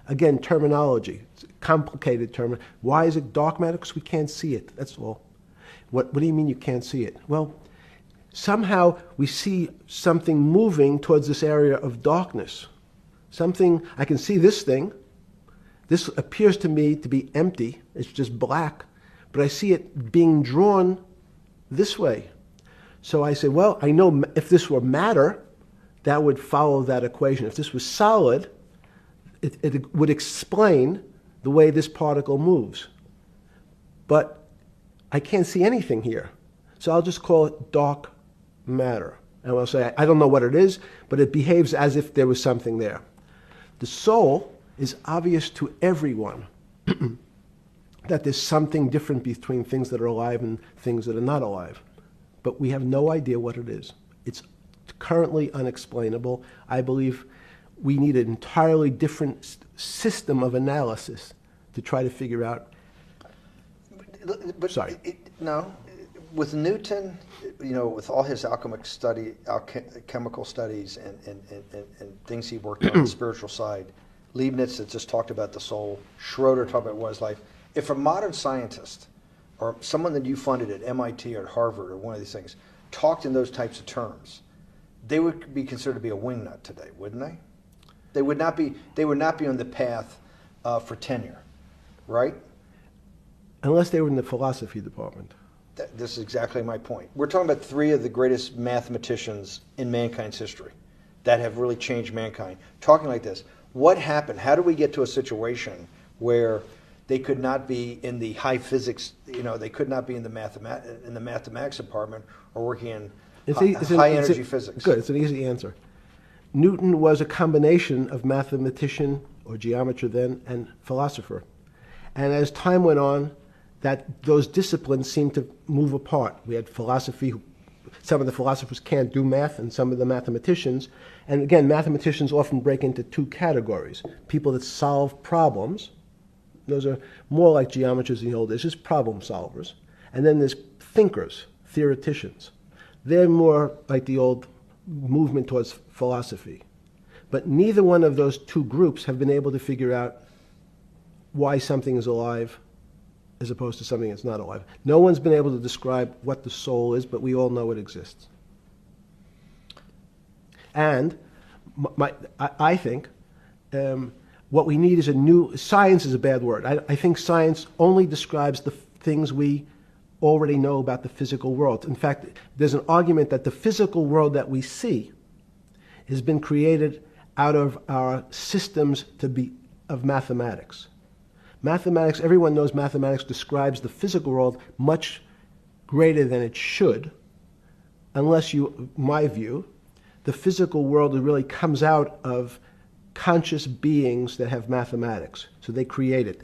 Again, terminology. It's a complicated term. Why is it dark matter? Because we can't see it. That's all. What do you mean you can't see it? Well, somehow we see something moving towards this area of darkness. Something, I can see this thing. This appears to me to be empty. It's just black. But I see it being drawn this way. So I say, well, I know if this were matter, that would follow that equation. If this was solid, it would explain the way this particle moves. But I can't see anything here. So I'll just call it dark matter. And I'll say, I don't know what it is, but it behaves as if there was something there. The soul is obvious to everyone that there's something different between things that are alive and things that are not alive. But we have no idea what it is. It's currently unexplainable. I believe we need an entirely different system of analysis to try to figure out. But Sorry. No, with Newton, with all his alchemical studies and things he worked on the spiritual side, Leibniz that just talked about the soul, Schroeder talked about what is life. If a modern scientist or someone that you funded at MIT or at Harvard or one of these things talked in those types of terms, they would be considered to be a wingnut today, wouldn't they? They would not be on the path for tenure, right? Unless they were in the philosophy department. This is exactly my point. We're talking about three of the greatest mathematicians in mankind's history that have really changed mankind. Talking like this, what happened? How do we get to a situation where they could not be in the high physics, they could not be in the mathematics department or working in high energy physics? Good, it's an easy answer. Newton was a combination of mathematician or geometer then and philosopher. And as time went on, those disciplines seemed to move apart. We had philosophy. Some of the philosophers can't do math, and some of the mathematicians. And again, mathematicians often break into two categories. People that solve problems. Those are more like geometers in the old days, just problem solvers. And then there's thinkers, theoreticians. They're more like the old movement towards philosophy. But neither one of those two groups have been able to figure out why something is alive as opposed to something that's not alive. No one's been able to describe what the soul is, but we all know it exists. And I think what we need is science is a bad word. I think science only describes the things we already know about the physical world. In fact, there's an argument that the physical world that we see has been created out of our systems of mathematics. Mathematics, everyone knows mathematics describes the physical world much greater than it should, unless my view, the physical world really comes out of conscious beings that have mathematics. So they create it.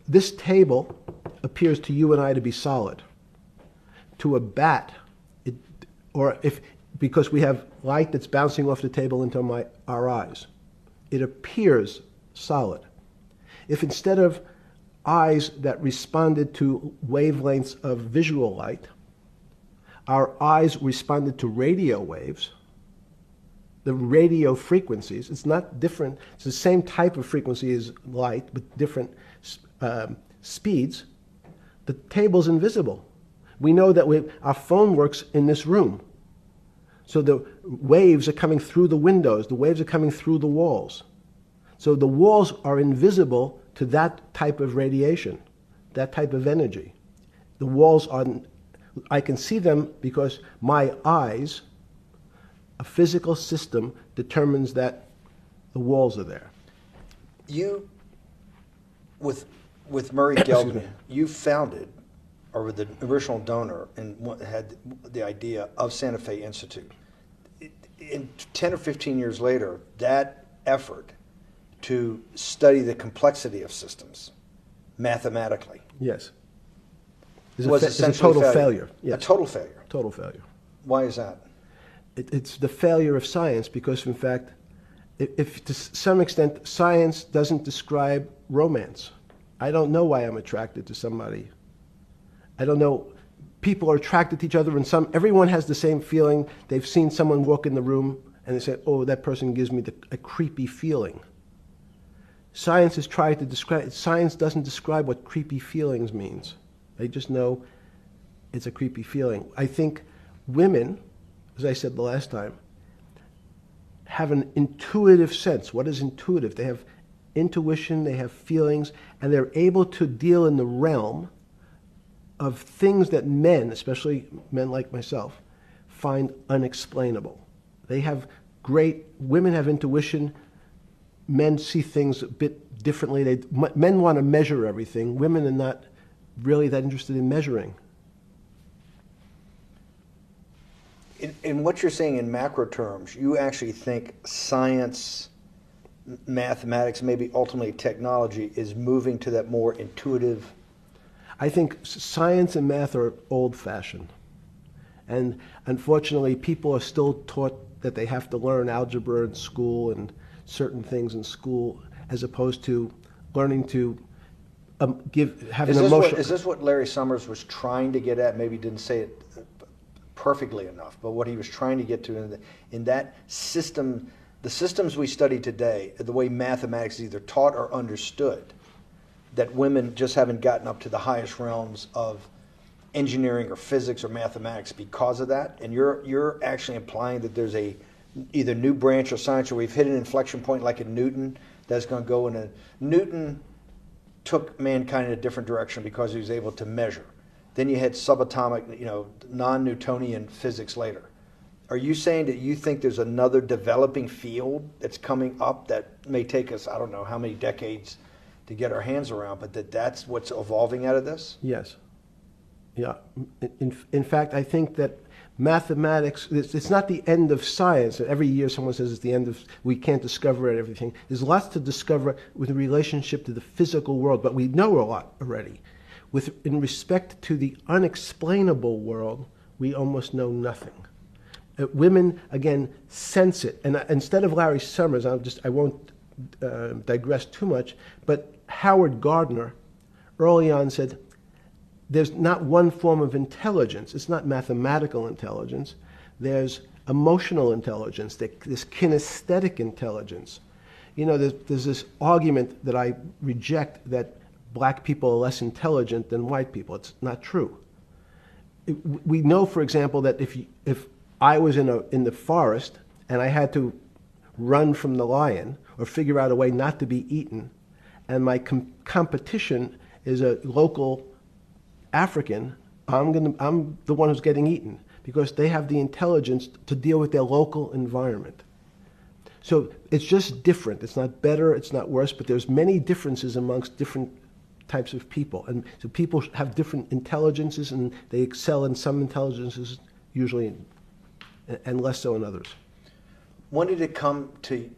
This table appears to you and I to be solid. To a bat, because we have light that's bouncing off the table into our eyes, it appears solid. If instead of eyes that responded to wavelengths of visual light, our eyes responded to radio waves, the radio frequencies, it's not different, it's the same type of frequency as light, but different speeds, the table's invisible. We know that our phone works in this room. So the waves are coming through the windows, the waves are coming through the walls. So the walls are invisible to that type of radiation, that type of energy. The walls I can see them because my eyes, a physical system determines that the walls are there. You, with Murray Geldman, you founded, or were the original donor, and had the idea of Santa Fe Institute. In 10 or 15 years later, that effort to study the complexity of systems mathematically. Yes. Was it's a total failure. Yes. A total failure. Total failure. Why is that? It's the failure of science because, in fact, if to some extent science doesn't describe romance. I don't know why I'm attracted to somebody. I don't know. People are attracted to each other, and everyone has the same feeling. They've seen someone walk in the room, and they say, "Oh, that person gives me a creepy feeling." Science has tried to describe. Science doesn't describe what creepy feelings means. They just know it's a creepy feeling. I think women as I said the last time, have an intuitive sense. What is intuitive? They have intuition, they have feelings, and they're able to deal in the realm of things that men, especially men like myself, find unexplainable. They have women have intuition, men see things a bit differently. Men want to measure everything. Women are not really that interested in measuring. In what you're saying in macro terms, you actually think science, mathematics, maybe ultimately technology is moving to that more intuitive. I think science and math are old-fashioned. And unfortunately, people are still taught that they have to learn algebra in school and certain things in school, as opposed to learning to have an emotion. Is this what Larry Summers was trying to get at? Maybe he didn't say it perfectly enough, but what he was trying to get to in that system, the systems we study today, the way mathematics is either taught or understood, that women just haven't gotten up to the highest realms of engineering or physics or mathematics because of that. And you're actually implying that there's a either new branch of science, or we've hit an inflection point like in Newton that's going to go in a Newton took mankind in a different direction because he was able to measure. Then you had subatomic, non-Newtonian physics later. Are you saying that you think there's another developing field that's coming up that may take us, I don't know how many decades to get our hands around, but that's what's evolving out of this? Yes. Yeah. In fact, I think that mathematics, it's not the end of science. Every year someone says it's the end of, we can't discover everything. There's lots to discover with relationship to the physical world, but we know a lot already. In respect to the unexplainable world, we almost know nothing. Women, again, sense it. And instead of Larry Summers, I won't digress too much, but Howard Gardner early on said, there's not one form of intelligence. It's not mathematical intelligence. There's emotional intelligence. There's kinesthetic intelligence. There's this argument that I reject that black people are less intelligent than white people. It's not true. We know, for example, that if I was in the forest and I had to run from the lion or figure out a way not to be eaten, and my competition is a local African, I'm the one who's getting eaten because they have the intelligence to deal with their local environment. So it's just different. It's not better, it's not worse, but there's many differences amongst different types of people. And so people have different intelligences, and they excel in some intelligences usually, and less so in others. When did it come to,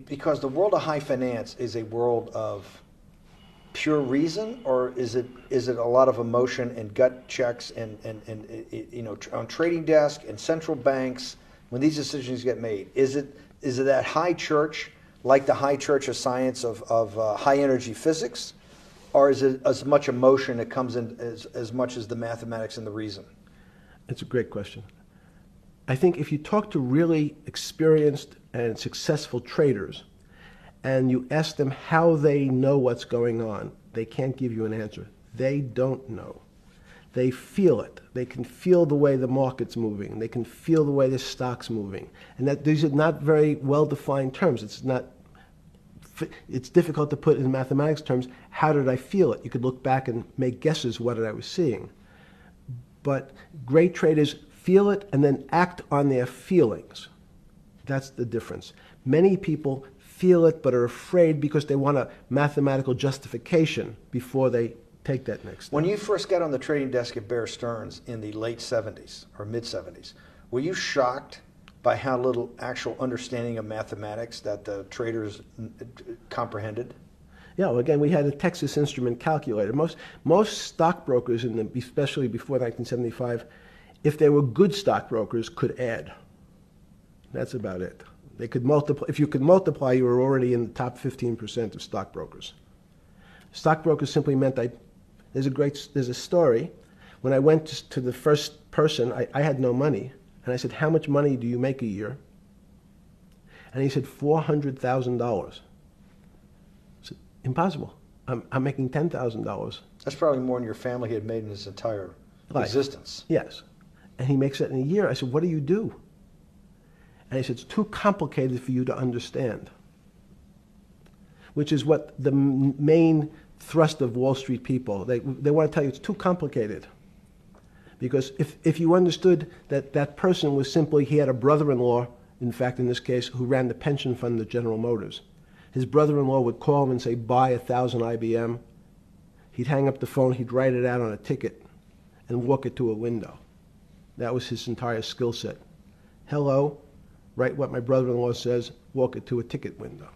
because the world of high finance is a world of pure reason, or is it a lot of emotion and gut checks and on trading desk and central banks when these decisions get made? Is it that high church, like the high church of science of high energy physics, or is it as much emotion that comes in as much as the mathematics and the reason? It's a great question. I think if you talk to really experienced and successful traders and you ask them how they know what's going on, they can't give you an answer. They don't know. They feel it. They can feel the way the market's moving. They can feel the way the stock's moving. And that these are not very well-defined terms. It's difficult to put in mathematics terms, how did I feel it? You could look back and make guesses what I was seeing. But great traders feel it and then act on their feelings. That's the difference. Many people feel it but are afraid because they want a mathematical justification before they take that next step. When you first got on the trading desk at Bear Stearns in the late 70s or mid 70s, were you shocked by how little actual understanding of mathematics that the traders comprehended? Yeah, well, again, we had a Texas Instrument calculator. Most stockbrokers, especially before 1975, if they were good stockbrokers, could add. That's about it. They could multiply. If you could multiply, you were already in the top 15% of stockbrokers. Stockbrokers simply meant there's a story. When I went to the first person, I had no money. And I said, how much money do you make a year? And he said, $400,000. I said, impossible. I'm making $10,000. That's probably more than your family had made in its entire Life. existence. Yes. And he makes it in a year. I said, what do you do? And he said, it's too complicated for you to understand, which is what the main thrust of Wall Street people, they want to tell you it's too complicated. Because if you understood that that person was simply, he had a brother-in-law, in fact, in this case, who ran the pension fund at General Motors. His brother-in-law would call him and say, buy 1,000 IBM. He'd hang up the phone, he'd write it out on a ticket and walk it to a window. That was his entire skill set. Hello, write what my brother-in-law says, walk it to a ticket window.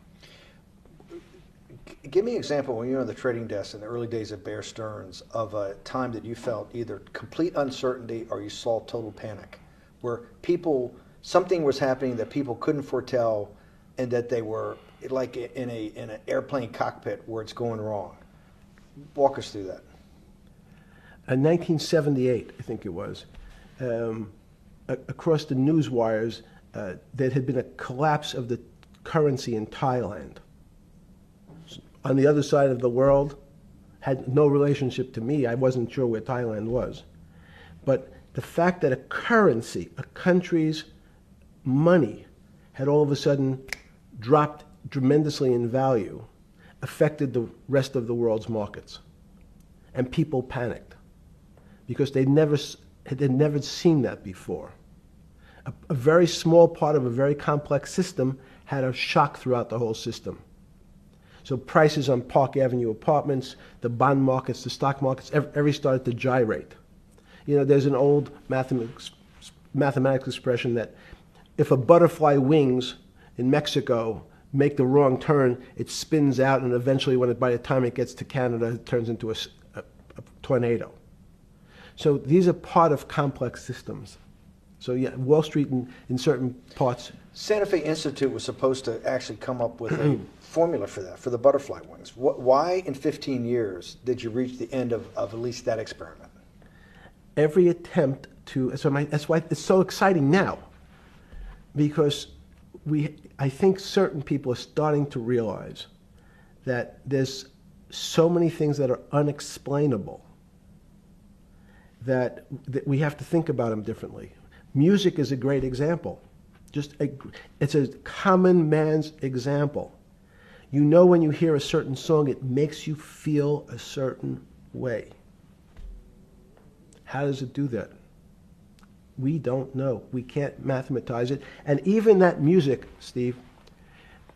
Give me an example when you were on the trading desk in the early days of Bear Stearns of a time that you felt either complete uncertainty or you saw total panic, where something was happening that people couldn't foretell and that they were like in an airplane cockpit where it's going wrong. Walk us through that. In 1978, I think it was, across the news wires, there had been a collapse of the currency in Thailand. On the other side of the world, had no relationship to me. I wasn't sure where Thailand was. But the fact that a currency, a country's money, had all of a sudden dropped tremendously in value, affected the rest of the world's markets. And people panicked because they'd never seen that before. A very small part of a very complex system had a shock throughout the whole system. So prices on Park Avenue apartments, the bond markets, the stock markets, every started to gyrate. You know, there's an old mathematics expression that if a butterfly wings in Mexico make the wrong turn, it spins out, and eventually, by the time it gets to Canada, it turns into a tornado. So these are part of complex systems. So yeah, Wall Street in certain parts. Santa Fe Institute was supposed to actually come up with a formula for that, for the butterfly wings. Why in 15 years did you reach the end of at least that experiment? Every attempt to, that's why it's so exciting now, because I think certain people are starting to realize that there's so many things that are unexplainable that we have to think about them differently. Music is a great example. It's a common man's example. You know, when you hear a certain song, it makes you feel a certain way. How does it do that? We don't know. We can't mathematize it. And even that music, Steve,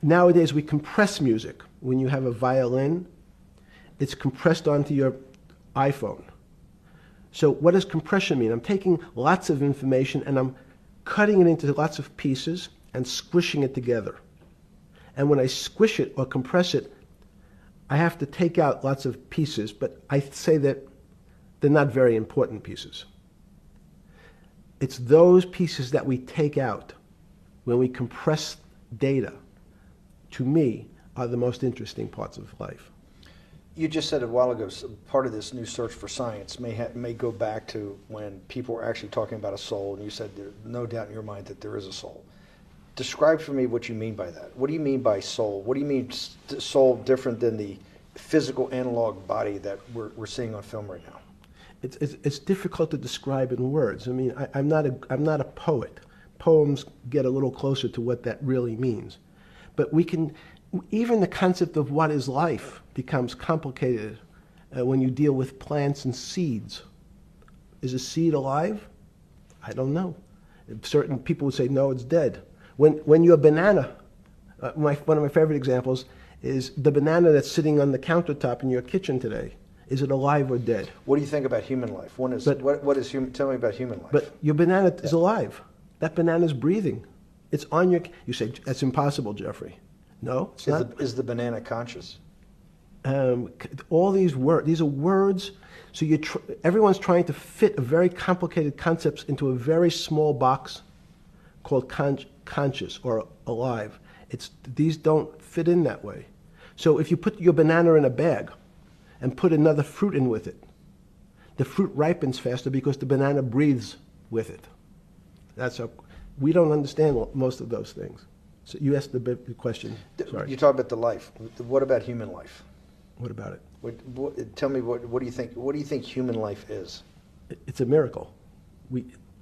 nowadays we compress music. When you have a violin, it's compressed onto your iPhone. So what does compression mean? I'm taking lots of information and I'm cutting it into lots of pieces and squishing it together. And when I squish it or compress it, I have to take out lots of pieces, but I say that they're not very important pieces. It's those pieces that we take out when we compress data, to me, are the most interesting parts of life. You just said a while ago, part of this new search for science may go back to when people were actually talking about a soul, and you said there's no doubt in your mind that there is a soul. Describe for me what you mean by that. What do you mean by soul? What do you mean soul different than the physical analog body that we're seeing on film right now? It's difficult to describe in words. I mean, I'm not a poet. Poems get a little closer to what that really means. But even the concept of what is life becomes complicated when you deal with plants and seeds. Is a seed alive? I don't know. Certain people would say, no, it's dead. When you're a banana, one of my favorite examples is the banana that's sitting on the countertop in your kitchen today. Is it alive or dead? What do you think about human life? Tell me about human life. But your banana is alive. That banana is breathing. It's on your. You say that's impossible, Jeffrey. No, it's not. Is the banana conscious? All these words. These are words. So everyone's trying to fit a very complicated concepts into a very small box called conscious or alive. These don't fit in that way. So if you put your banana in a bag and put another fruit in with it, the fruit ripens faster because the banana breathes with it. We don't understand most of those things. So you asked the big question. Sorry. You talk about the life. What about human life? What about it? Tell me what do you think? What do you think human life is? It's a miracle.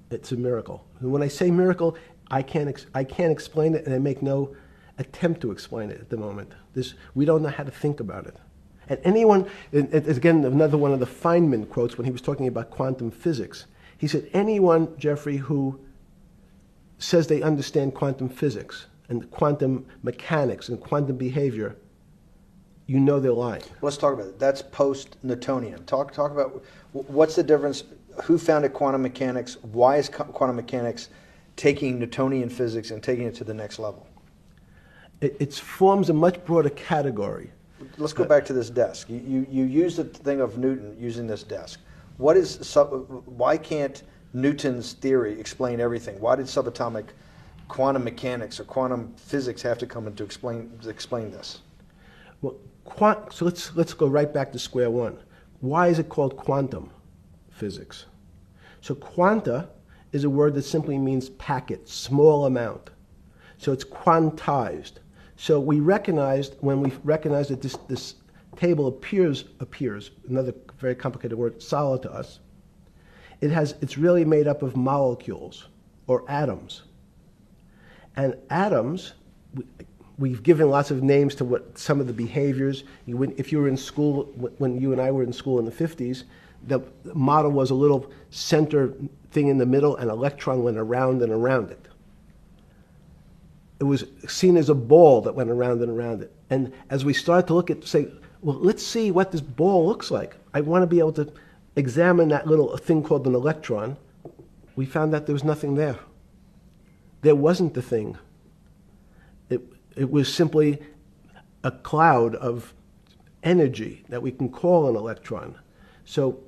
It's a miracle. And when I say miracle, I can't explain it, and I make no attempt to explain it at the moment. We don't know how to think about it. And anyone, and again, another one of the Feynman quotes when he was talking about quantum physics. He said, anyone, Jeffrey, who says they understand quantum physics and quantum mechanics and quantum behavior, you know they're lying. Let's talk about it. That's post-Newtonian. Talk about what's the difference, who founded quantum mechanics, why is quantum mechanics taking Newtonian physics and taking it to the next level? It forms a much broader category. Let's go back to this desk. You use the thing of Newton using this desk. Why can't Newton's theory explain everything? Why did subatomic quantum mechanics or quantum physics have to come in to explain this? Well, so let's go right back to square one. Why is it called quantum physics? So quanta is a word that simply means packet, small amount. So it's quantized. So we recognized, when we recognized that this table appears, another very complicated word, solid to us, it's really made up of molecules or atoms. And atoms, we've given lots of names to what some of the behaviors. If you were in school, when you and I were in school in the 50s, the model was a little center thing in the middle, and an electron went around and around it. It was seen as a ball that went around and around it. And as we started to look at, say, well, let's see what this ball looks like. I want to be able to examine that little thing called an electron. We found that there was nothing there. There wasn't the thing. It was simply a cloud of energy that we can call an electron. So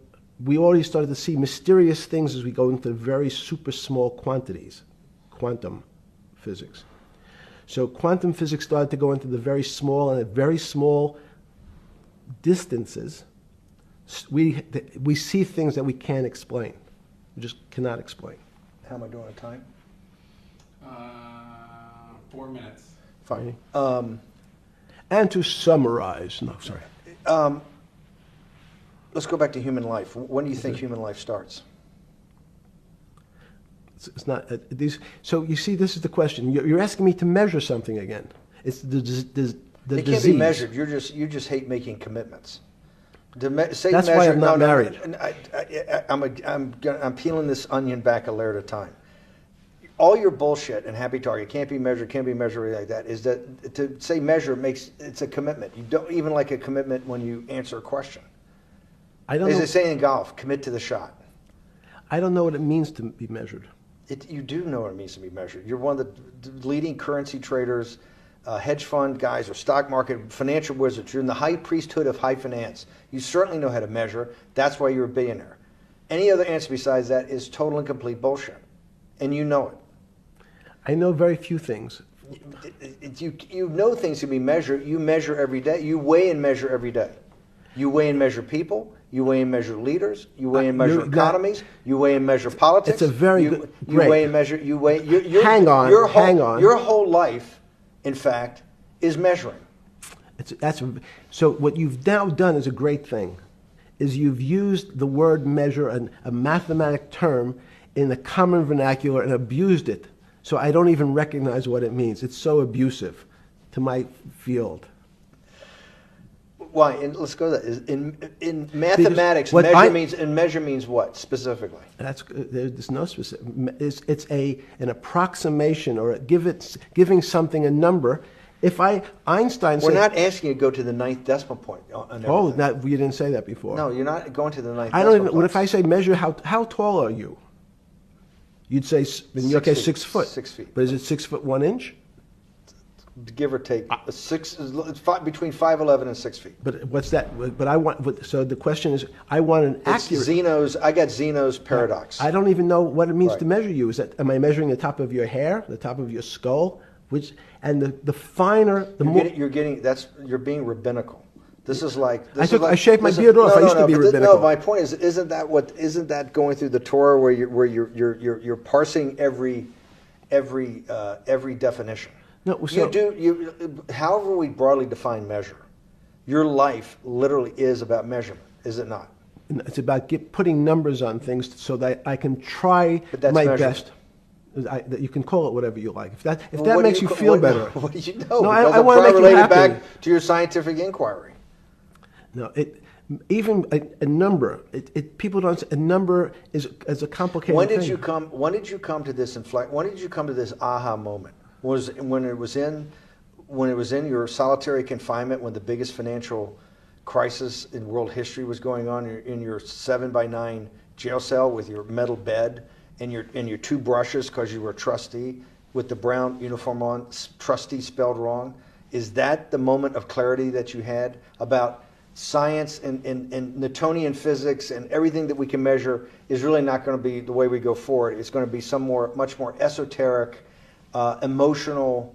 we already started to see mysterious things as we go into very super small quantities, quantum physics. So quantum physics started to go into the very small, and at very small distances, we see things that we can't explain. We just cannot explain. How am I doing on time? 4 minutes. Fine. And to summarize, no, sorry. Let's go back to human life. When do you think human life starts? It's not these. So you see, this is the question. You're asking me to measure something again. It's the disease. It can't be measured. You just hate making commitments. That's why I'm not married. I'm peeling this onion back a layer at a time. All your bullshit and happy target can't be measured like that. Is that to say measure it's a commitment. You don't even like a commitment when you answer a question. I don't. As know. they say in golf, commit to the shot. I don't know what it means to be measured. You do know what it means to be measured. You're one of the leading currency traders, hedge fund guys, or stock market financial wizards. You're in the high priesthood of high finance. You certainly know how to measure. That's why you're a billionaire. Any other answer besides that is total and complete bullshit, and you know it. I know very few things. You know things can be measured. You measure every day. You weigh and measure every day. You weigh and measure people. You weigh and measure leaders. You weigh and measure economies. You weigh and measure politics. It's a very good. You weigh and measure. You weigh. Hang on. Your whole life, in fact, is measuring. So what you've now done is a great thing, is you've used the word measure, a mathematic term, in the common vernacular and abused it. So I don't even recognize what it means. It's so abusive to my field. Why? And let's go to that. In mathematics, measure means what specifically? There's no specific. It's an approximation, or giving something a number. Einstein said, we're not asking you to go to the 9th decimal point. You didn't say that before. No, you're not going to the 9th. I don't even. What if I say measure how tall are you? You'd say in your case 6 foot. 6 feet. But is it 6 foot 1 inch? Give or take, between 5'11" and 6 feet. But what's that? But I want. So the question is, I want an accurate. I got Zeno's paradox. I don't even know what it means to measure you. Am I measuring the top of your hair, the top of your skull, and the finer, the more you're being rabbinical. This is like I shaved my beard off. I used to be rabbinical. No, my point is, isn't that going through the Torah where you're parsing every definition? No, so, however we broadly define measure, your life literally is about measurement, is it not? It's about putting numbers on things so that I can try my best. That you can call it whatever you like. If that Well, that what do makes you ca- feel what- better. What do you know? No, Because I I'm wanna trying to make you relate it happy. back to your scientific inquiry. No, even a number. People don't. A number is a complicated When did thing. you come? When did you come to this When did you come to this aha moment? Was when it was in your solitary confinement, when the biggest financial crisis in world history was going on, in your 7x9 jail cell with your metal bed and your two brushes because you were a trustee with the brown uniform on, trustee spelled wrong. Is that the moment of clarity that you had about science and Newtonian physics and everything that we can measure is really not going to be the way we go forward? It's going to be much more esoteric, emotional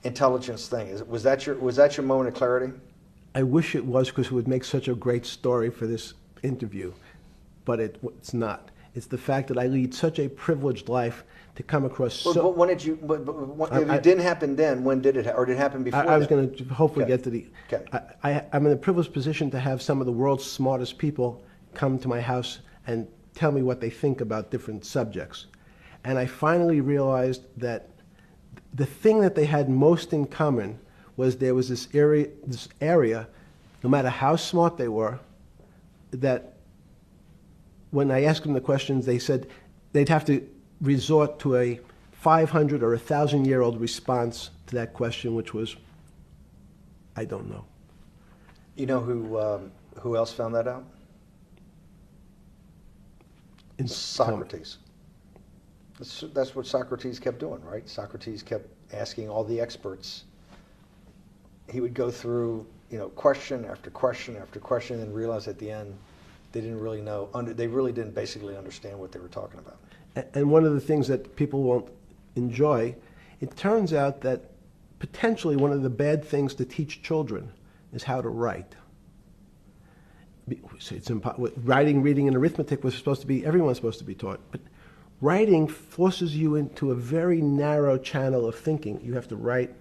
intelligence thing. Was that your moment of clarity? I wish it was, because it would make such a great story for this interview, but it's not. It's the fact that I lead such a privileged life to come across. But when did you? If it didn't happen then, when did it? Or did it happen before? I was then? going to hopefully Okay. get to the. Okay. I'm in a privileged position to have some of the world's smartest people come to my house and tell me what they think about different subjects, and I finally realized that the thing that they had most in common was there was this area, no matter how smart they were, that when I asked them the questions, they said they'd have to resort to a 500 or 1,000-year-old response to that question, which was, I don't know. You know who else found that out? Socrates. That's what Socrates kept doing, right? Socrates kept asking all the experts. He would go through, question after question after question, and realize at the end they didn't really know. They really didn't basically understand what they were talking about. And one of the things that people won't enjoy, it turns out that potentially one of the bad things to teach children is how to write. So writing, reading, and arithmetic was supposed to be, everyone's supposed to be taught. But writing forces you into a very narrow channel of thinking. You have to write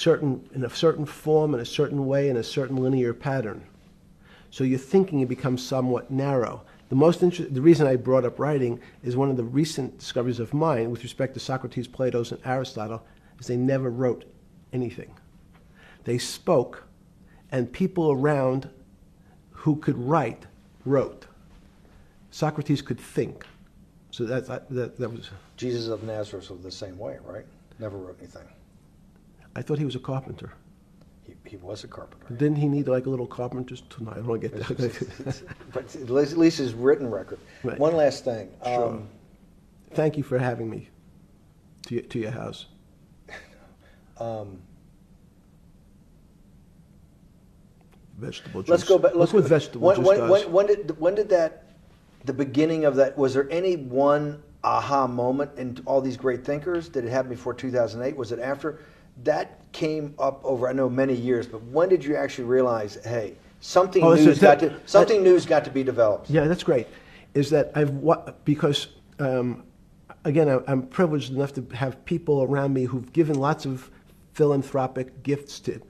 in a certain form, in a certain way, in a certain linear pattern. So your thinking becomes somewhat narrow. The reason I brought up writing is one of the recent discoveries of mine with respect to Socrates, Plato, and Aristotle is they never wrote anything. They spoke, and people around who could write wrote. Socrates could think. So that was. Jesus of Nazareth was the same way, right? Never wrote anything. I thought he was a carpenter. He was a carpenter. Didn't he need like a little carpenter's tonight? I don't get that. But at least his written record. Right. One last thing. Sure. Thank you for having me to your house. Vegetable juice. Let's go back. Look what vegetable juice does. When did the beginning of that? Was there any one aha moment in all these great thinkers? Did it happen before 2008? Was it after? That came up over, I know, many years. But when did you actually realize, hey, something new's got to be developed? Yeah, that's great. Is that because again, I'm privileged enough to have people around me who've given lots of philanthropic gifts to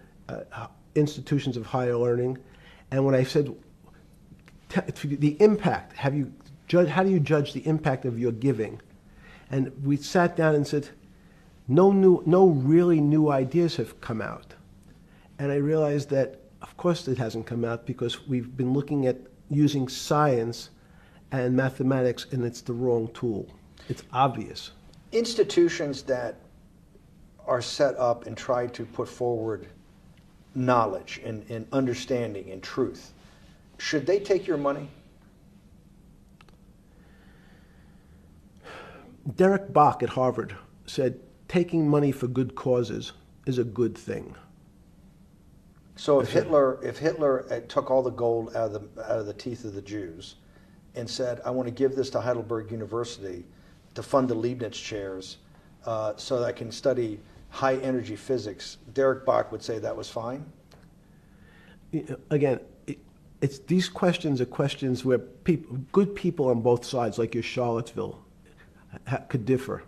institutions of higher learning, and when I said the impact, how do you judge the impact of your giving? And we sat down and said, no really new ideas have come out. And I realized that, of course, it hasn't come out because we've been looking at using science and mathematics, and it's the wrong tool. It's obvious. Institutions that are set up and try to put forward knowledge and understanding and truth, should they take your money? Derek Bach at Harvard said, taking money for good causes is a good thing. So if Hitler took all the gold out of the teeth of the Jews and said, I want to give this to Heidelberg University to fund the Leibniz chairs so that I can study high energy physics, Derek Bach would say that was fine? Again, these questions are questions where good people on both sides, like your Charlottesville, could differ.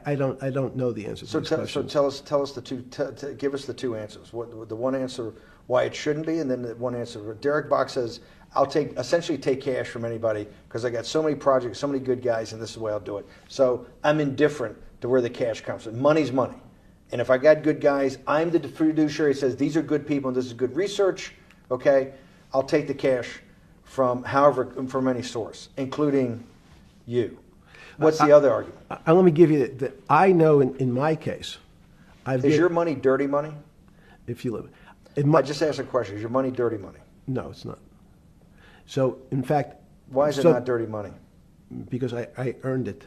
I don't know the answer to these questions. So tell us the two. Give us the two answers. The one answer why it shouldn't be, and then the one answer. Derek Bach says, I'll essentially take cash from anybody because I got so many projects, so many good guys, and this is the way I'll do it. So I'm indifferent to where the cash comes from. Money's money. And if I got good guys, I'm the fiduciary that says these are good people and this is good research, okay? I'll take the cash from any source, including you. What's the other argument? Let me give you that. I know in my case, Is your money dirty money? If you live, I just asked a question. Is your money dirty money? No, it's not. So, in fact, why is it not dirty money? Because I earned it,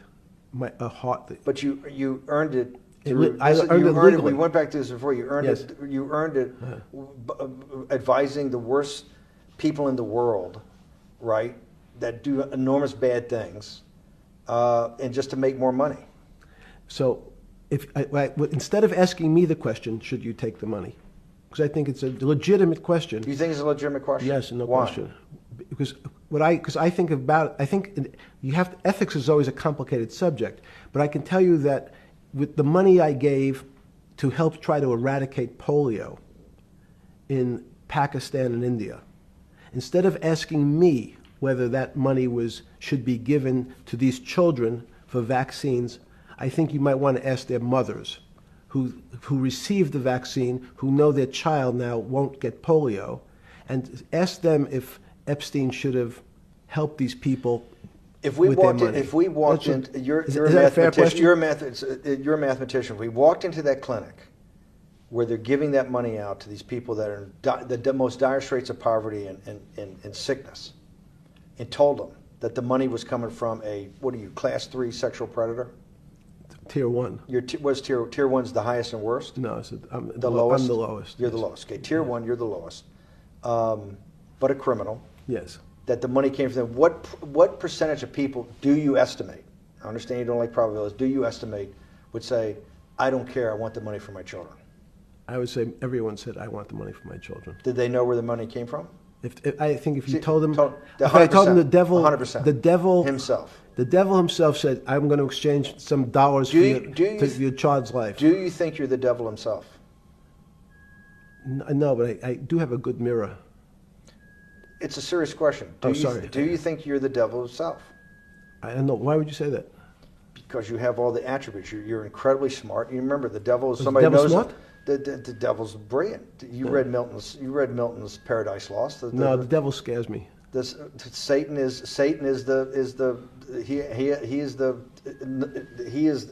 But you earned it. I earned it legally. We went back to this before. You earned it. You earned it, advising the worst people in the world, right? That do enormous bad things, and just to make more money. So, instead of asking me the question, should you take the money? Because I think it's a legitimate question. Do you think it's a legitimate question? Yes, no Why? question. Because I think about, ethics is always a complicated subject, but I can tell you that with the money I gave to help try to eradicate polio in Pakistan and India, instead of asking me whether that money should be given to these children for vaccines, I think you might want to ask their mothers who received the vaccine, who know their child now won't get polio, and ask them if Epstein should have helped these people with their money. If we walked in, you're a mathematician. If we walked into that clinic where they're giving that money out to these people that are in the most dire straits of poverty and sickness, and told them that the money was coming from class 3 sexual predator? Tier 1. Was tier 1's the highest and worst? No, I'm the lowest. I'm the lowest. You're the lowest. Okay, tier 1, you're the lowest. But a criminal. Yes. That the money came from them. What percentage of people do you estimate? I understand you don't like probabilities. Do you estimate would say, I don't care, I want the money for my children? I would say everyone said, I want the money for my children. Did they know where the money came from? I think if you told them, if I told them the devil, 100%. the devil himself. The devil himself said, I'm going to exchange some dollars for your child's life. Do you think you're the devil himself? No, but I do have a good mirror. It's a serious question. Sorry. Do you think you're the devil himself? I don't know. Why would you say that? Because you have all the attributes. You're incredibly smart. You remember, the devil is Was somebody the devil knows. Smart? The devil's brilliant. You read Milton's Paradise Lost. No, the devil scares me. Satan is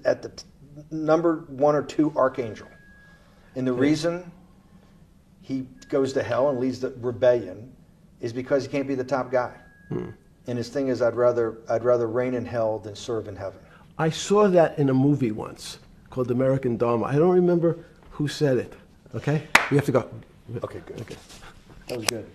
at the number 1 or 2 archangel, and the reason he goes to hell and leads the rebellion is because he can't be the top guy. And his thing is, I'd rather reign in hell than serve in heaven. I saw that in a movie once called American Dharma. I don't remember who said it. Okay, we have to go. Okay, good. Okay. That was good.